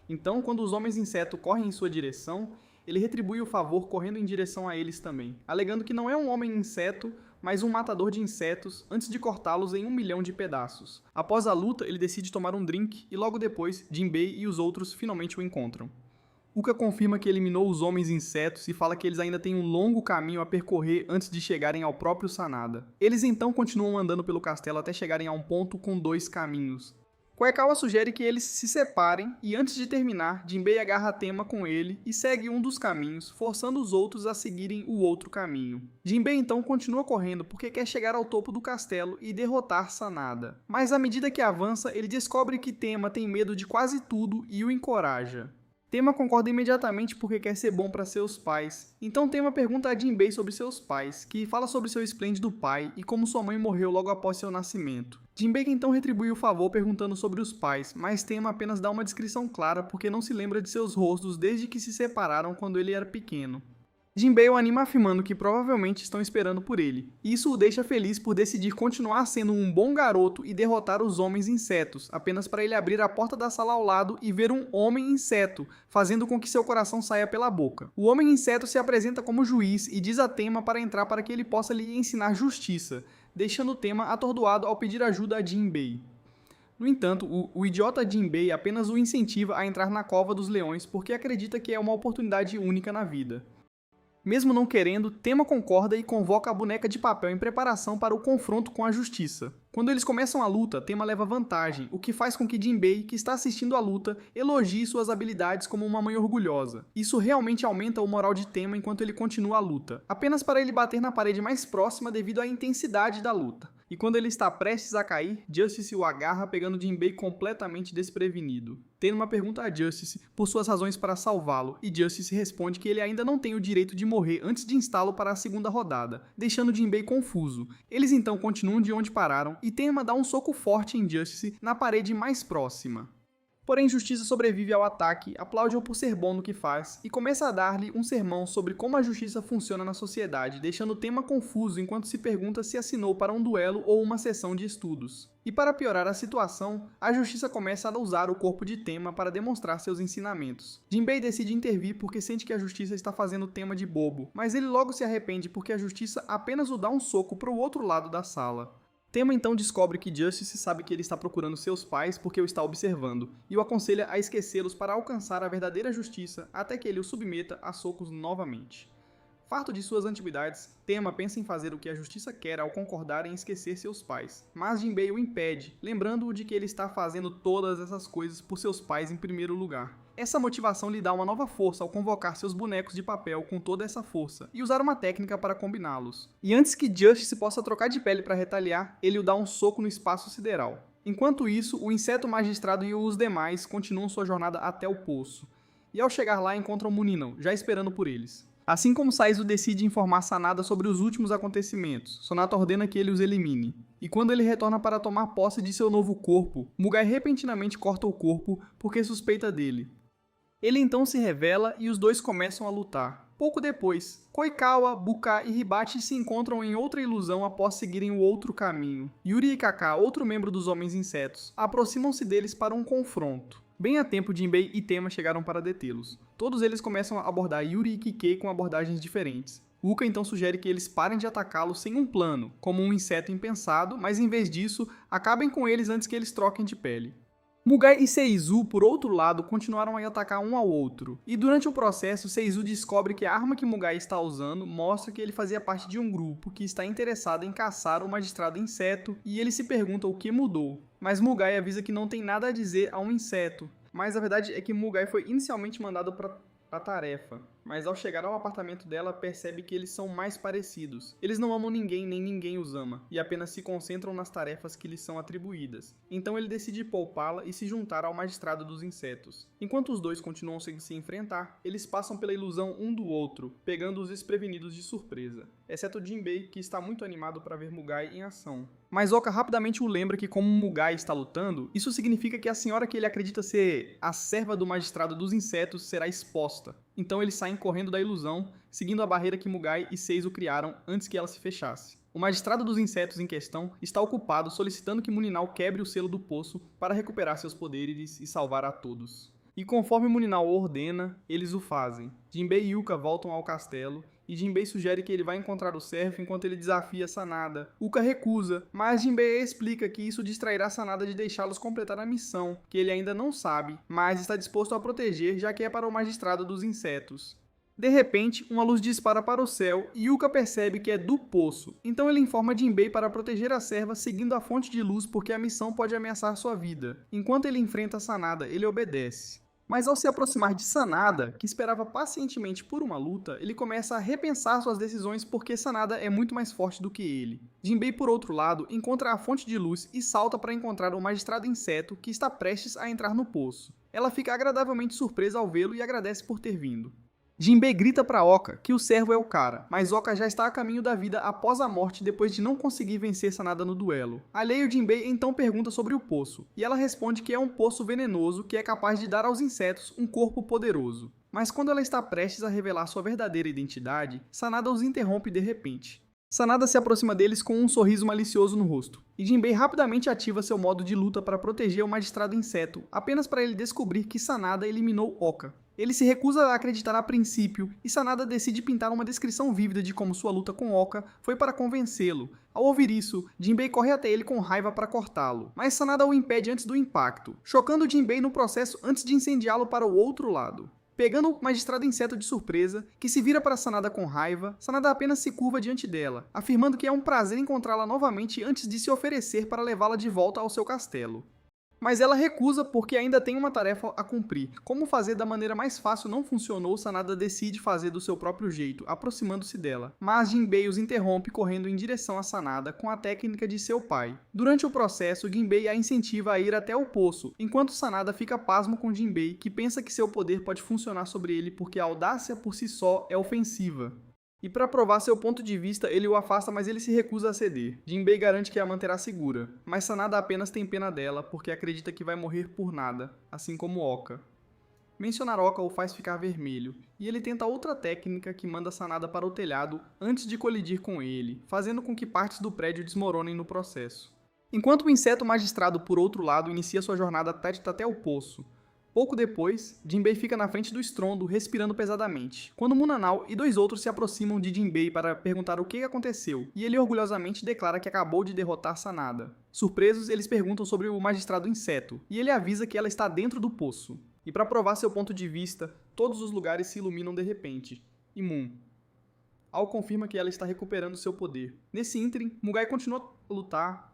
S1: Então, quando os homens inseto correm em sua direção, ele retribui o favor correndo em direção a eles também, alegando que não é um homem inseto, mas um matador de insetos, antes de cortá-los em 1 milhão de pedaços. Após a luta, ele decide tomar um drink e logo depois, Jinbei e os outros finalmente o encontram. Uka confirma que eliminou os homens insetos e fala que eles ainda têm um longo caminho a percorrer antes de chegarem ao próprio Sanada. Eles então continuam andando pelo castelo até chegarem a um ponto com 2 caminhos. Koikawa sugere que eles se separem e antes de terminar, Jinbei agarra Tenma com ele e segue um dos caminhos, forçando os outros a seguirem o outro caminho. Jinbei então continua correndo porque quer chegar ao topo do castelo e derrotar Sanada. Mas à medida que avança, ele descobre que Tenma tem medo de quase tudo e o encoraja. Tenma concorda imediatamente porque quer ser bom para seus pais. Então Tenma pergunta a Jinbei sobre seus pais, que fala sobre seu esplêndido pai e como sua mãe morreu logo após seu nascimento. Jinbei então retribui o favor perguntando sobre os pais, mas Tenma apenas dá uma descrição clara porque não se lembra de seus rostos desde que se separaram quando ele era pequeno. Jinbei o anima afirmando que provavelmente estão esperando por ele, e isso o deixa feliz por decidir continuar sendo um bom garoto e derrotar os homens insetos, apenas para ele abrir a porta da sala ao lado e ver um homem inseto, fazendo com que seu coração saia pela boca. O homem inseto se apresenta como juiz e diz a Tenma para entrar para que ele possa lhe ensinar justiça, deixando Tenma atordoado ao pedir ajuda a Jinbei. No entanto, o idiota Jinbei apenas o incentiva a entrar na Cova dos Leões porque acredita que é uma oportunidade única na vida. Mesmo não querendo, Tenma concorda e convoca a boneca de papel em preparação para o confronto com a justiça. Quando eles começam a luta, Tenma leva vantagem, o que faz com que Jinbei, que está assistindo a luta, elogie suas habilidades como uma mãe orgulhosa. Isso realmente aumenta o moral de Tenma enquanto ele continua a luta, apenas para ele bater na parede mais próxima devido à intensidade da luta. E quando ele está prestes a cair, Justice o agarra pegando Jinbei completamente desprevenido. Tenma pergunta a Justice por suas razões para salvá-lo, e Justice responde que ele ainda não tem o direito de morrer antes de instá-lo para a segunda rodada, deixando Jinbei confuso. Eles então continuam de onde pararam, e Tenma dá um soco forte em Justice na parede mais próxima. Porém, Justiça sobrevive ao ataque, aplaude-o por ser bom no que faz e começa a dar-lhe um sermão sobre como a justiça funciona na sociedade, deixando Tenma confuso enquanto se pergunta se assinou para um duelo ou uma sessão de estudos. E para piorar a situação, a justiça começa a usar o corpo de Tenma para demonstrar seus ensinamentos. Jinbei decide intervir porque sente que a justiça está fazendo Tenma de bobo, mas ele logo se arrepende porque a justiça apenas o dá um soco para o outro lado da sala. Tenma então descobre que Justice sabe que ele está procurando seus pais porque o está observando, e o aconselha a esquecê-los para alcançar a verdadeira justiça até que ele o submeta a socos novamente. Farto de suas antiguidades, Tenma pensa em fazer o que a justiça quer ao concordar em esquecer seus pais, mas Jinbei o impede, lembrando-o de que ele está fazendo todas essas coisas por seus pais em primeiro lugar. Essa motivação lhe dá uma nova força ao convocar seus bonecos de papel com toda essa força e usar uma técnica para combiná-los. E antes que Justice possa trocar de pele para retaliar, ele o dá um soco no espaço sideral. Enquanto isso, o inseto magistrado e os demais continuam sua jornada até o poço. E ao chegar lá encontram Muninon, já esperando por eles. Assim como Saizo decide informar Sanada sobre os últimos acontecimentos, Sonata ordena que ele os elimine. E quando ele retorna para tomar posse de seu novo corpo, Mugai repentinamente corta o corpo porque suspeita dele. Ele então se revela e os dois começam a lutar. Pouco depois, Koikawa, Buka e Hibachi se encontram em outra ilusão após seguirem o outro caminho. Yuri e Kaka, outro membro dos Homens Insetos, aproximam-se deles para um confronto. Bem a tempo, Jinbei e Tenma chegaram para detê-los. Todos eles começam a abordar Yuri e Kikei com abordagens diferentes. Uka então sugere que eles parem de atacá-los sem um plano, como um inseto impensado, mas em vez disso, acabem com eles antes que eles troquem de pele. Mugai e Seizu, por outro lado, continuaram a atacar um ao outro. E durante o processo, Seizu descobre que a arma que Mugai está usando mostra que ele fazia parte de um grupo que está interessado em caçar o magistrado inseto, e ele se pergunta o que mudou. Mas Mugai avisa que não tem nada a dizer a um inseto. Mas a verdade é que Mugai foi inicialmente mandado para a tarefa, mas ao chegar ao apartamento dela, percebe que eles são mais parecidos. Eles não amam ninguém, nem ninguém os ama, e apenas se concentram nas tarefas que lhes são atribuídas. Então ele decide poupá-la e se juntar ao magistrado dos insetos. Enquanto os dois continuam sem se enfrentar, eles passam pela ilusão um do outro, pegando os desprevenidos de surpresa. Exceto Jinbei, que está muito animado para ver Mugai em ação. Mas Oka rapidamente o lembra que como Mugai está lutando, isso significa que a senhora que ele acredita ser a serva do magistrado dos insetos será exposta. Então eles saem correndo da ilusão, seguindo a barreira que Mugai e Seizu criaram antes que ela se fechasse. O magistrado dos insetos em questão está ocupado solicitando que Muninal quebre o selo do poço para recuperar seus poderes e salvar a todos. E conforme Muninal ordena, eles o fazem. Jinbei e Yuka voltam ao castelo, e Jinbei sugere que ele vai encontrar o servo enquanto ele desafia Sanada. Yuka recusa, mas Jinbei explica que isso distrairá Sanada de deixá-los completar a missão, que ele ainda não sabe, mas está disposto a proteger já que é para o magistrado dos insetos. De repente, uma luz dispara para o céu e Yuka percebe que é do poço, então ele informa Jinbei para proteger a serva seguindo a fonte de luz porque a missão pode ameaçar sua vida. Enquanto ele enfrenta Sanada, ele obedece. Mas ao se aproximar de Sanada, que esperava pacientemente por uma luta, ele começa a repensar suas decisões porque Sanada é muito mais forte do que ele. Jinbei, por outro lado, encontra a fonte de luz e salta para encontrar o magistrado inseto que está prestes a entrar no poço. Ela fica agradavelmente surpresa ao vê-lo e agradece por ter vindo. Jinbei grita para Oka que o servo é o cara, mas Oka já está a caminho da vida após a morte depois de não conseguir vencer Sanada no duelo. Alheio, Jinbei então pergunta sobre o poço, e ela responde que é um poço venenoso que é capaz de dar aos insetos um corpo poderoso. Mas quando ela está prestes a revelar sua verdadeira identidade, Sanada os interrompe de repente. Sanada se aproxima deles com um sorriso malicioso no rosto, e Jinbei rapidamente ativa seu modo de luta para proteger o magistrado inseto, apenas para ele descobrir que Sanada eliminou Oka. Ele se recusa a acreditar a princípio, e Sanada decide pintar uma descrição vívida de como sua luta com Oka foi para convencê-lo. Ao ouvir isso, Jinbei corre até ele com raiva para cortá-lo, mas Sanada o impede antes do impacto, chocando Jinbei no processo antes de incendiá-lo para o outro lado. Pegando o magistrado inseto de surpresa, que se vira para Sanada com raiva, Sanada apenas se curva diante dela, afirmando que é um prazer encontrá-la novamente antes de se oferecer para levá-la de volta ao seu castelo. Mas ela recusa porque ainda tem uma tarefa a cumprir. Como fazer da maneira mais fácil não funcionou, Sanada decide fazer do seu próprio jeito, aproximando-se dela. Mas Jinbei os interrompe correndo em direção a Sanada com a técnica de seu pai. Durante o processo, Jinbei a incentiva a ir até o poço, enquanto Sanada fica pasmo com Jinbei, que pensa que seu poder pode funcionar sobre ele porque a audácia por si só é ofensiva. E para provar seu ponto de vista, ele o afasta, mas ele se recusa a ceder. Jinbei garante que a manterá segura, mas Sanada apenas tem pena dela, porque acredita que vai morrer por nada, assim como Oka. Mencionar Oka o faz ficar vermelho, e ele tenta outra técnica que manda Sanada para o telhado antes de colidir com ele, fazendo com que partes do prédio desmoronem no processo. Enquanto o inseto magistrado, por outro lado, inicia sua jornada até o poço. Pouco depois, Jinbei fica na frente do estrondo, respirando pesadamente, quando Munanal e dois outros se aproximam de Jinbei para perguntar o que aconteceu, e ele orgulhosamente declara que acabou de derrotar Sanada. Surpresos, eles perguntam sobre o magistrado inseto, e ele avisa que ela está dentro do poço. E para provar seu ponto de vista, todos os lugares se iluminam de repente. E Moon. Ao confirma que ela está recuperando seu poder. Nesse ínterim, Mugai continua a lutar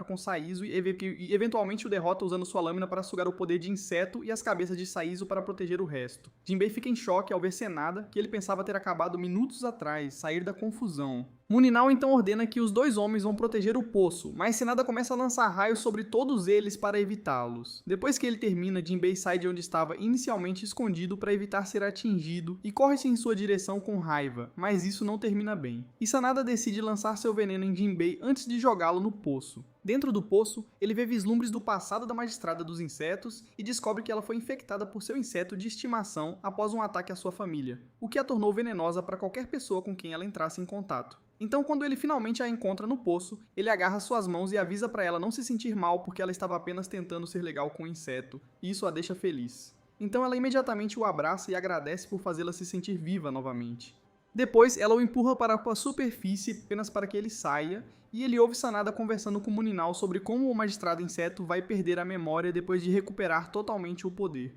S1: com Saizo e eventualmente o derrota usando sua lâmina para sugar o poder de inseto e as cabeças de Saizo para proteger o resto. Jinbei fica em choque ao ver Senada, que ele pensava ter acabado minutos atrás, sair da confusão. Muninal então ordena que os dois homens vão proteger o poço, mas Senada começa a lançar raios sobre todos eles para evitá-los. Depois que ele termina, Jinbei sai de onde estava inicialmente escondido para evitar ser atingido e corre-se em sua direção com raiva, mas isso não termina bem. E Sanada decide lançar seu veneno em Jinbei antes de jogá-lo no poço. Dentro do poço, ele vê vislumbres do passado da magistrada dos insetos e descobre que ela foi infectada por seu inseto de estimação após um ataque à sua família, o que a tornou venenosa para qualquer pessoa com quem ela entrasse em contato. Então, quando ele finalmente a encontra no poço, ele agarra suas mãos e avisa para ela não se sentir mal porque ela estava apenas tentando ser legal com o inseto, e isso a deixa feliz. Então ela imediatamente o abraça e agradece por fazê-la se sentir viva novamente. Depois, ela o empurra para a superfície apenas para que ele saia, e ele ouve Sanada conversando com Muninal sobre como o magistrado inseto vai perder a memória depois de recuperar totalmente o poder.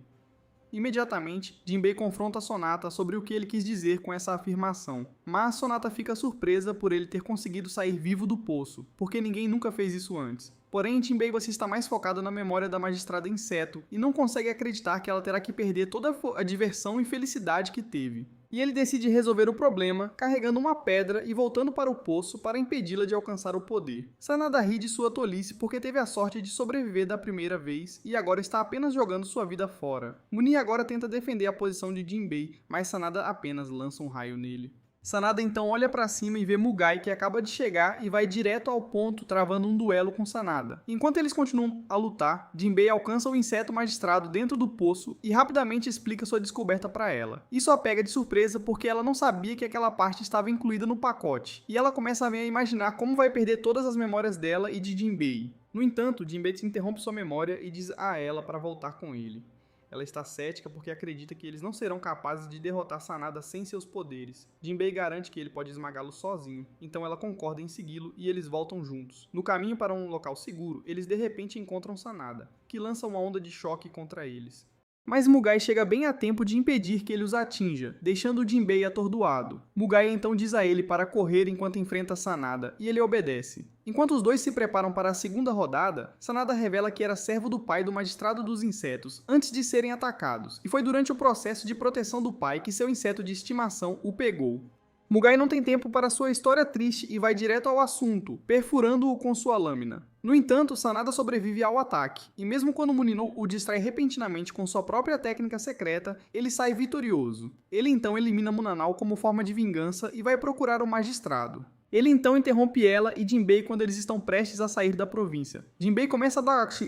S1: Imediatamente, Jinbei confronta Sonata sobre o que ele quis dizer com essa afirmação, mas Sonata fica surpresa por ele ter conseguido sair vivo do poço, porque ninguém nunca fez isso antes. Porém, Jinbei você está mais focado na memória da magistrada inseto e não consegue acreditar que ela terá que perder toda a diversão e felicidade que teve. E ele decide resolver o problema, carregando uma pedra e voltando para o poço para impedi-la de alcançar o poder. Sanada ri de sua tolice porque teve a sorte de sobreviver da primeira vez e agora está apenas jogando sua vida fora. Muni agora tenta defender a posição de Jinbei, mas Sanada apenas lança um raio nele. Sanada então olha para cima e vê Mugai, que acaba de chegar, e vai direto ao ponto, travando um duelo com Sanada. Enquanto eles continuam a lutar, Jinbei alcança o inseto magistrado dentro do poço e rapidamente explica sua descoberta para ela. Isso a pega de surpresa porque ela não sabia que aquela parte estava incluída no pacote, e ela começa a imaginar como vai perder todas as memórias dela e de Jinbei. No entanto, Jinbei interrompe sua memória e diz a ela para voltar com ele. Ela está cética porque acredita que eles não serão capazes de derrotar Sanada sem seus poderes. Jinbei garante que ele pode esmagá-lo sozinho, então ela concorda em segui-lo e eles voltam juntos. No caminho para um local seguro, eles de repente encontram Sanada, que lança uma onda de choque contra eles. Mas Mugai chega bem a tempo de impedir que ele os atinja, deixando Jinbei atordoado. Mugai então diz a ele para correr enquanto enfrenta Sanada, e ele obedece. Enquanto os dois se preparam para a segunda rodada, Sanada revela que era servo do pai do magistrado dos insetos antes de serem atacados, e foi durante o processo de proteção do pai que seu inseto de estimação o pegou. Mugai não tem tempo para sua história triste e vai direto ao assunto, perfurando-o com sua lâmina. No entanto, Sanada sobrevive ao ataque, e mesmo quando Munino o distrai repentinamente com sua própria técnica secreta, ele sai vitorioso. Ele então elimina Munanal como forma de vingança e vai procurar o magistrado. Ele então interrompe ela e Jinbei quando eles estão prestes a sair da província. Jinbei começa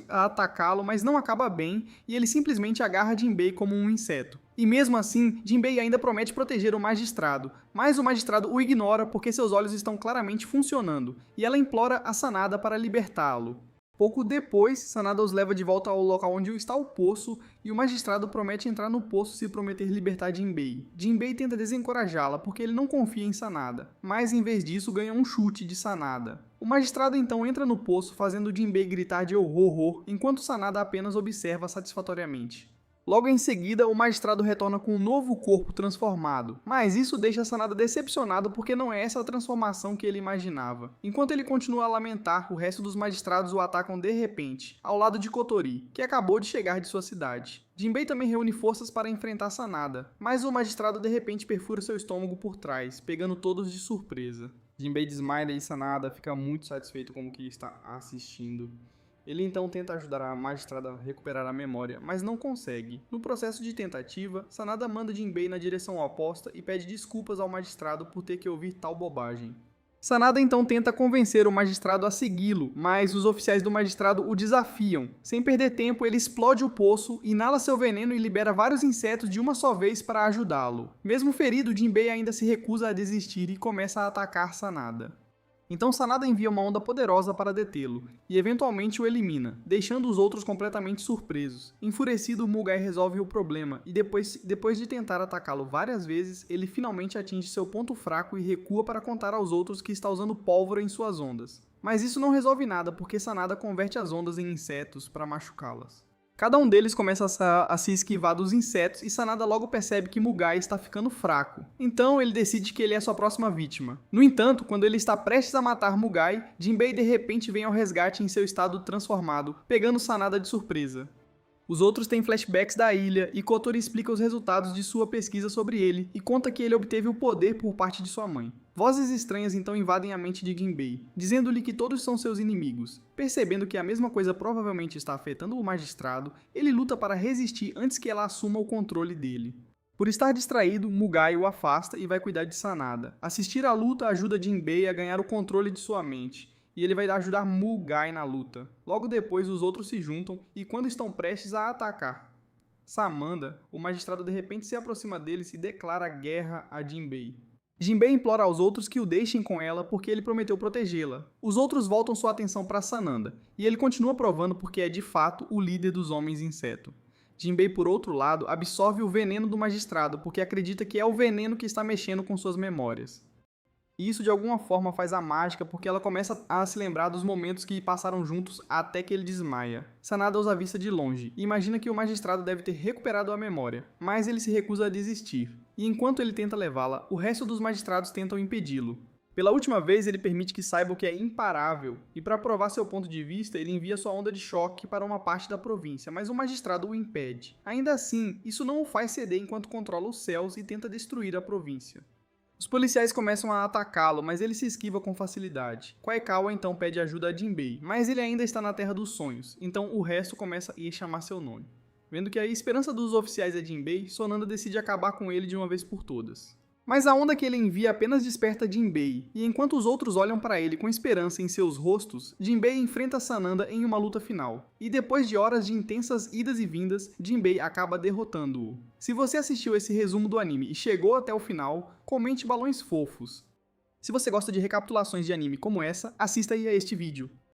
S1: a atacá-lo, mas não acaba bem, e ele simplesmente agarra Jinbei como um inseto. E mesmo assim, Jinbei ainda promete proteger o magistrado, mas o magistrado o ignora porque seus olhos estão claramente funcionando, e ela implora a Sanada para libertá-lo. Pouco depois, Sanada os leva de volta ao local onde está o poço, e o magistrado promete entrar no poço se prometer libertar Jinbei. Jinbei tenta desencorajá-la porque ele não confia em Sanada, mas em vez disso ganha um chute de Sanada. O magistrado então entra no poço fazendo Jinbei gritar de horror, enquanto Sanada apenas observa satisfatoriamente. Logo em seguida, o magistrado retorna com um novo corpo transformado, mas isso deixa Sanada decepcionado porque não é essa a transformação que ele imaginava. Enquanto ele continua a lamentar, o resto dos magistrados o atacam de repente, ao lado de Kotori, que acabou de chegar de sua cidade. Jinbei também reúne forças para enfrentar Sanada, mas o magistrado de repente perfura seu estômago por trás, pegando todos de surpresa. Jinbei desmaia e Sanada fica muito satisfeito com o que está assistindo. Ele então tenta ajudar a magistrada a recuperar a memória, mas não consegue. No processo de tentativa, Sanada manda Jinbei na direção oposta e pede desculpas ao magistrado por ter que ouvir tal bobagem. Sanada então tenta convencer o magistrado a segui-lo, mas os oficiais do magistrado o desafiam. Sem perder tempo, ele explode o poço, inala seu veneno e libera vários insetos de uma só vez para ajudá-lo. Mesmo ferido, Jinbei ainda se recusa a desistir e começa a atacar Sanada. Então Sanada envia uma onda poderosa para detê-lo, e eventualmente o elimina, deixando os outros completamente surpresos. Enfurecido, Mugai resolve o problema, e depois de tentar atacá-lo várias vezes, ele finalmente atinge seu ponto fraco e recua para contar aos outros que está usando pólvora em suas ondas. Mas isso não resolve nada, porque Sanada converte as ondas em insetos para machucá-las. Cada um deles começa a se esquivar dos insetos e Sanada logo percebe que Mugai está ficando fraco. Então ele decide que ele é sua próxima vítima. No entanto, quando ele está prestes a matar Mugai, Jinbei de repente vem ao resgate em seu estado transformado, pegando Sanada de surpresa. Os outros têm flashbacks da ilha e Kotori explica os resultados de sua pesquisa sobre ele e conta que ele obteve o poder por parte de sua mãe. Vozes estranhas então invadem a mente de Jinbei, dizendo-lhe que todos são seus inimigos. Percebendo que a mesma coisa provavelmente está afetando o magistrado, ele luta para resistir antes que ela assuma o controle dele. Por estar distraído, Mugai o afasta e vai cuidar de Sanada. Assistir à luta ajuda Jinbei a ganhar o controle de sua mente, e ele vai ajudar Mugai na luta. Logo depois, os outros se juntam e quando estão prestes a atacar Samanda, o magistrado de repente se aproxima deles e declara guerra a Jinbei. Jinbei implora aos outros que o deixem com ela porque ele prometeu protegê-la. Os outros voltam sua atenção para Sananda, e ele continua provando porque é de fato o líder dos homens inseto. Jinbei, por outro lado, absorve o veneno do magistrado porque acredita que é o veneno que está mexendo com suas memórias. E isso de alguma forma faz a mágica porque ela começa a se lembrar dos momentos que passaram juntos até que ele desmaia. Sanada os avista de longe e imagina que o magistrado deve ter recuperado a memória, mas ele se recusa a desistir. E enquanto ele tenta levá-la, o resto dos magistrados tentam impedi-lo. Pela última vez, ele permite que saiba o que é imparável, e para provar seu ponto de vista, ele envia sua onda de choque para uma parte da província, mas o magistrado o impede. Ainda assim, isso não o faz ceder enquanto controla os céus e tenta destruir a província. Os policiais começam a atacá-lo, mas ele se esquiva com facilidade. Kwaekawa então pede ajuda a Jinbei, mas ele ainda está na Terra dos Sonhos, então o resto começa a ir chamar seu nome. Vendo que a esperança dos oficiais é Jinbei, Sonanda decide acabar com ele de uma vez por todas. Mas a onda que ele envia apenas desperta Jinbei, e enquanto os outros olham para ele com esperança em seus rostos, Jinbei enfrenta Sananda em uma luta final. E depois de horas de intensas idas e vindas, Jinbei acaba derrotando-o. Se você assistiu esse resumo do anime e chegou até o final, comente balões fofos. Se você gosta de recapitulações de anime como essa, assista aí a este vídeo.